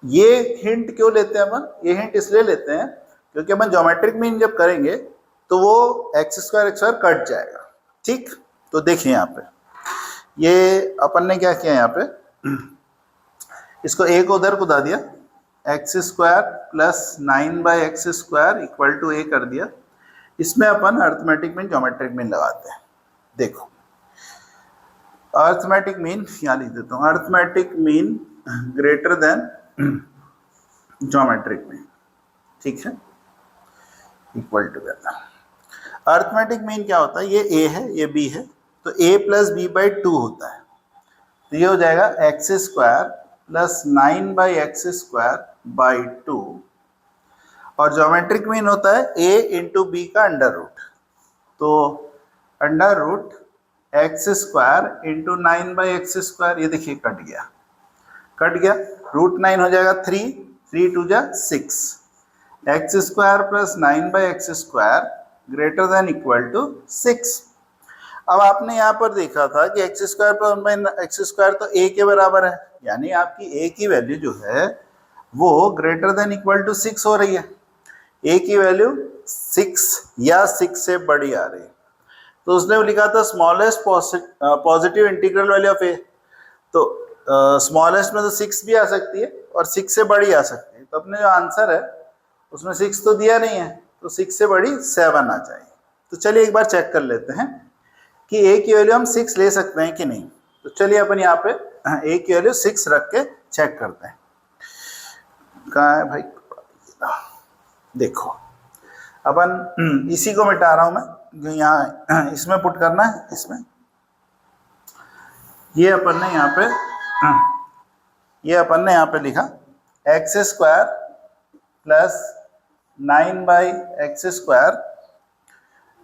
ये हिंट क्यों लेते हैं अपन? ये हिंट इसलिए लेते हैं क्योंकि अपन ज्योमेट्रिक मीन जब करेंगे तो वो x² कट जाएगा। ठीक, तो देखिए यहाँ पे ये अपन ने क्या किया, यहाँ पे इसको a को उधर कुदा दिया, x² plus 9/x² equal to a कर दिया। इसमें अपन अर्थमेटिक मीन ज्योमेट्रिक मीन लगाते हैं। देखो अर्थमेटिक मीन यहाँ लिख देता हूँ, arithmetic mean greater than geometric mean, ठीक है, इक्वल टू देता। अर्थमेटिक मीन क्या होता है, ये a है ये b है, तो a प्लस b/2 होता है, तो ये हो जाएगा x² प्लस 9/x²/2। और ज्योमेट्रिक मीन होता है a इंटू b का अंडर रूट, तो under root x² into 9/x², ये देखिए कट गया, √9 हो जाएगा 3 2 जा 6, x² plus 9/x² greater than equal to 6। अब आपने यहाँ पर देखा था कि x² प्लस 1/x² तो a के बराबर है, यानी आपकी a की वैल्यू जो है वो ग्रेटर देन इक्वल टू 6 हो रही है। a की वैल्यू 6 या 6 से बड़ी आ रही है, तो उसने लिखा था smallest positive integral value of a, तो स्मॉलेस्ट में तो 6 भी आ सकती है और 6 से बड़ी आ सकती है। तो अपने जो आंसर है उसमें 6 तो दिया नहीं है, तो 6 से बड़ी 7 आ जाएगी। तो चलिए एक बार चेक कर लेते हैं कि a की वैल्यू हम 6 ले सकते हैं कि नहीं। तो चलिए अपन यहाँ पे a की वैल्यू 6 रख के चेक करते हैं। कहाँ है भाई, देखो अपन इसी को मिटा रहा हूं मैं, यहाँ इसमें पुट करना है, इसमें ये अपन ने यहाँ पे लिखा x² plus 9/x²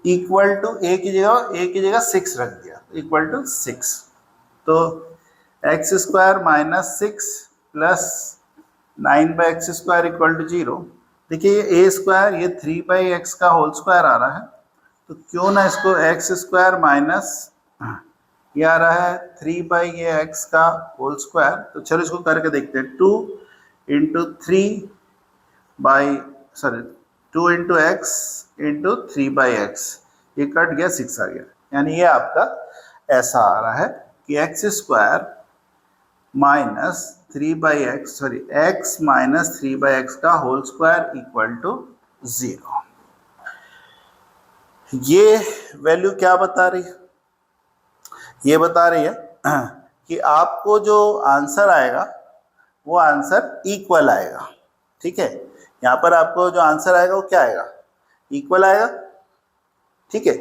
equal to a की जगह 6 रख दिया, इक्वल टू 6। तो x² minus 6 plus 9/x² equal to 0। देखिए ये a² ये 3/x का होल स्क्वायर आ रहा है, तो क्यों ना इसको x² माइनस ये आ रहा है 3/x का होल स्क्वायर, तो चलो इसको करके देखते हैं। 2 इंटू x इंटू 3/x, ये कट गया 6 आ गया, यानी ये आपका ऐसा आ रहा है कि x² minus 3/x x minus 3/x का होल स्क्वायर इक्वल टू 0। ये वैल्यू क्या बता रही है? ये बता रही है कि आपको जो आंसर आएगा वो आंसर इक्वल आएगा। ठीक है, यहाँ पर आपको जो आंसर आएगा वो क्या आएगा, इक्वल आएगा। ठीक है,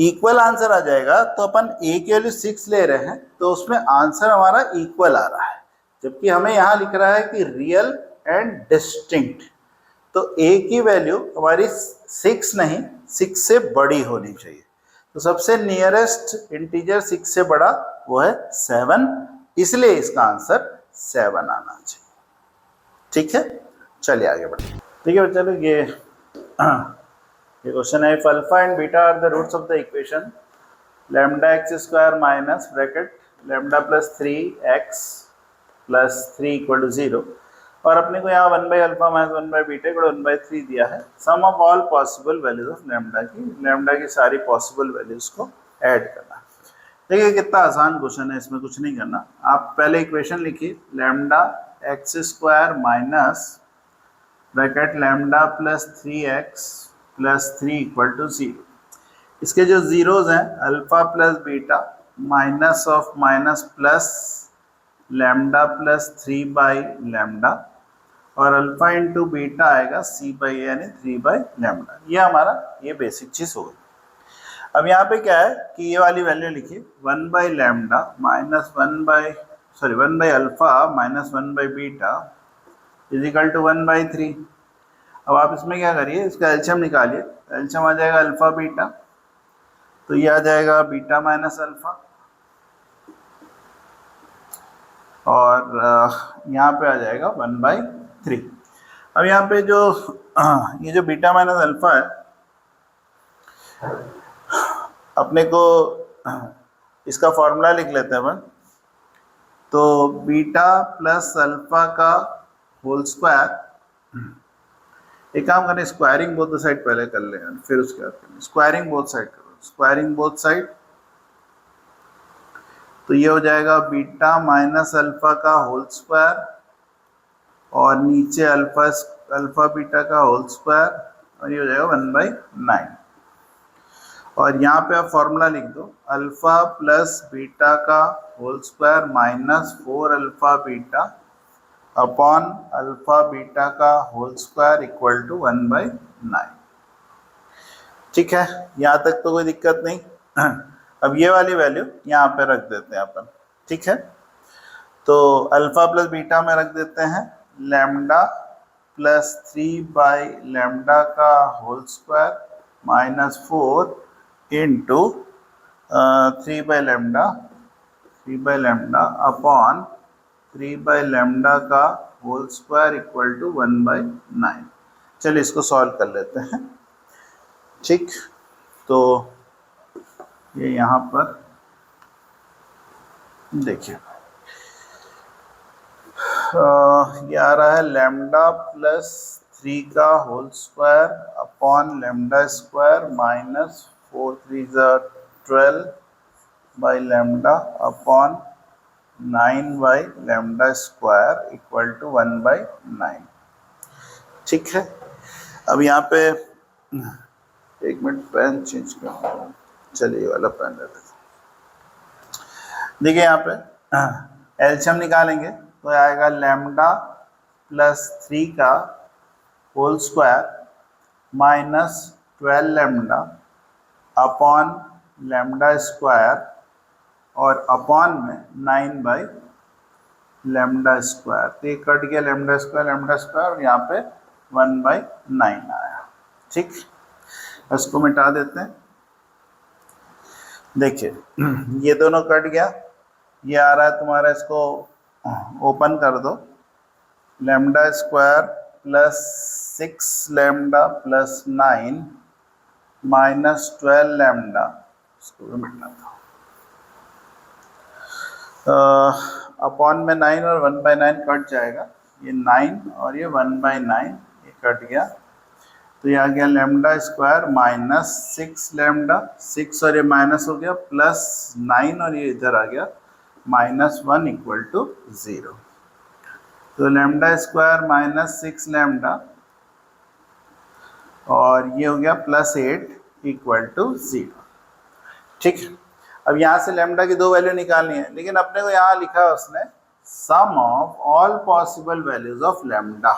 इक्वल आंसर आ जाएगा तो अपन a की वैल्यू 6 ले रहे हैं, तो उसमें आंसर हमारा इक्वल आ रहा है, जबकि हमें यहाँ लिख रहा है कि रियल एंड डिस्टिंक्ट। तो a की वैल्यू हमारी 6 नहीं 6 से बड़ी होनी चाहिए, तो सबसे नियरेस्ट इंटीजर 6 से बड़ा वो है 7, इसलिए इसका आंसर 7 आना चाहिए। ठीक है, चलिए आगे बढ़ते। ठीक है बच्चा, ये क्वेश्चन है, if alpha and beta are the roots of the equation λ x² minus bracket λ plus 3x plus 3 equal to 0, और अपने को यहाँ 1 by alpha minus 1 by beta equal 1 by 3 दिया है। Sum of all possible values of lambda की सारी possible values को add करना। देखिए कितना आसान क्वेश्चन है, इसमें कुछ नहीं करना। आप पहले इक्वेशन लिखिए, lambda x square minus bracket lambda plus 3x plus 3 equal to 0। इसके जो जीरोज हैं, alpha plus beta minus of minus plus lambda plus 3 by lambda, और अल्फा इंटू बीटा आएगा c बाई यानी 3 बाई लैम्डा। ये हमारा ये बेसिक चीज़ हो गई। अब यहाँ पे क्या है कि ये वाली वैल्यू लिखिए, 1 by lambda minus 1 by alpha minus 1 by beta is equal to 1 by 3। अब आप इसमें क्या करिए, इसका एलसीएम निकालिए। एलसीएम आ जाएगा अल्फा बीटा, तो ये आ जाएगा बीटा माइनस अल्फा, और यहाँ पे आ जाएगा 1 बाई 3। अब यहाँ पे जो ये जो बीटा माइनस अल्फा है, अपने को इसका फॉर्मूला लिख लेते हैं अपन। तो बीटा प्लस अल्फा का होल स्क्वायर, एक काम करें, स्क्वायरिंग बोथ साइड पहले कर लें, फिर उसके बाद करें स्क्वायरिंग बोथ साइड करो, स्क्वायरिंग बोथ साइड। तो ये हो जाएगा बीटा माइनस अल्फा का होल स्क्वायर, और नीचे अल्फा बीटा का होल स्क्वायर, और ये हो जाएगा 1 बाई 9। और यहाँ पे आप फॉर्मूला लिख दो, अल्फा प्लस बीटा का whole square minus 4 alpha beta upon alpha beta का whole square equal to 1 by 9। ठीक है, यहाँ तक तो कोई दिक्कत नहीं। अब ये वाली वैल्यू यहाँ पे रख देते हैं अपन। ठीक है, तो अल्फा प्लस बीटा में रख देते हैं लैम्डा प्लस 3 बाई लैम्डा का whole square minus 4 into 3 by lambda upon 3 by lambda का whole square equal to 1 by 9। चलिए इसको सॉल्व कर लेते हैं। ठीक, तो ये यहाँ पर देखिए, ये आ रहा है लैम्डा प्लस 3 का whole square upon lambda square minus 4 3 12 by lambda upon 9 by lambda square equal to 1 by 9। ठीक है, अब यहाँ पे एक मिनट पेन चेंज कर, चलिए ये वाला पेन ले लेते। देखिए यहाँ पे एलसीएम निकालेंगे तो आएगा लैम्डा प्लस 3 का whole square minus 12 lambda upon lambda square, और अपॉन में 9 बाई लैम्डा स्क्वायर। तो ये कट गया लैम्डा स्क्वायर, और यहाँ पे 1 बाई 9 आया। ठीक, इसको मिटा देते हैं। देखिए ये दोनों कट गया, ये आ रहा है तुम्हारा, इसको ओपन कर दो, lambda square plus 6 lambda plus 9 minus 12 lambda, इसको भी मिटा दो, अपॉन में 9 और 1 बाई 9 कट जाएगा, ये 9 और ये 1 बाई 9 ये कट गया। तो ये आ गया लैम्डा स्क्वायर माइनस 6 लैम्डा, 6 और ये माइनस हो गया, प्लस 9 और ये इधर आ गया माइनस 1 इक्वल टू 0। तो लैम्डा स्क्वायर माइनस 6 लैम्डा, और ये हो गया प्लस 8 इक्वल टू 0। ठीक है, अब यहाँ से लैम्डा की दो वैल्यू निकालनी है, लेकिन अपने को यहाँ लिखा है उसने sum of all possible values of lambda.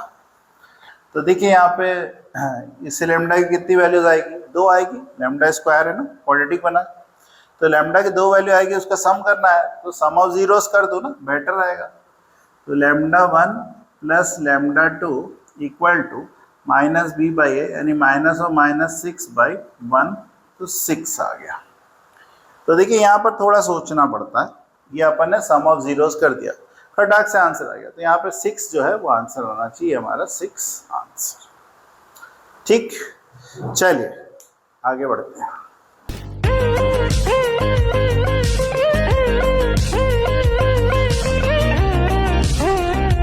तो देखिए यहाँ पे इससे लैम्डा की कितनी वैल्यूज आएगी, 2 आएगी, लैम्डा स्क्वायर है ना, क्वाड्रेटिक बना, तो लैम्डा की 2 वैल्यू आएगी, उसका सम करना है, तो सम ऑफ जीरोस कर दो ना, बेटर आएगा। तो lambda 1 plus lambda 2 equal to minus B by A, यानी माइनस और माइनस 6 बाई 1, तो 6 आ गया। तो देखिए यहाँ पर थोड़ा सोचना पड़ता है, ये अपन ने सम ऑफ जीरोस कर दिया, फटाक से आंसर आ गया। तो यहाँ पे 6 जो है वो आंसर होना चाहिए हमारा, 6 आंसर। ठीक, चलिए आगे बढ़ते हैं।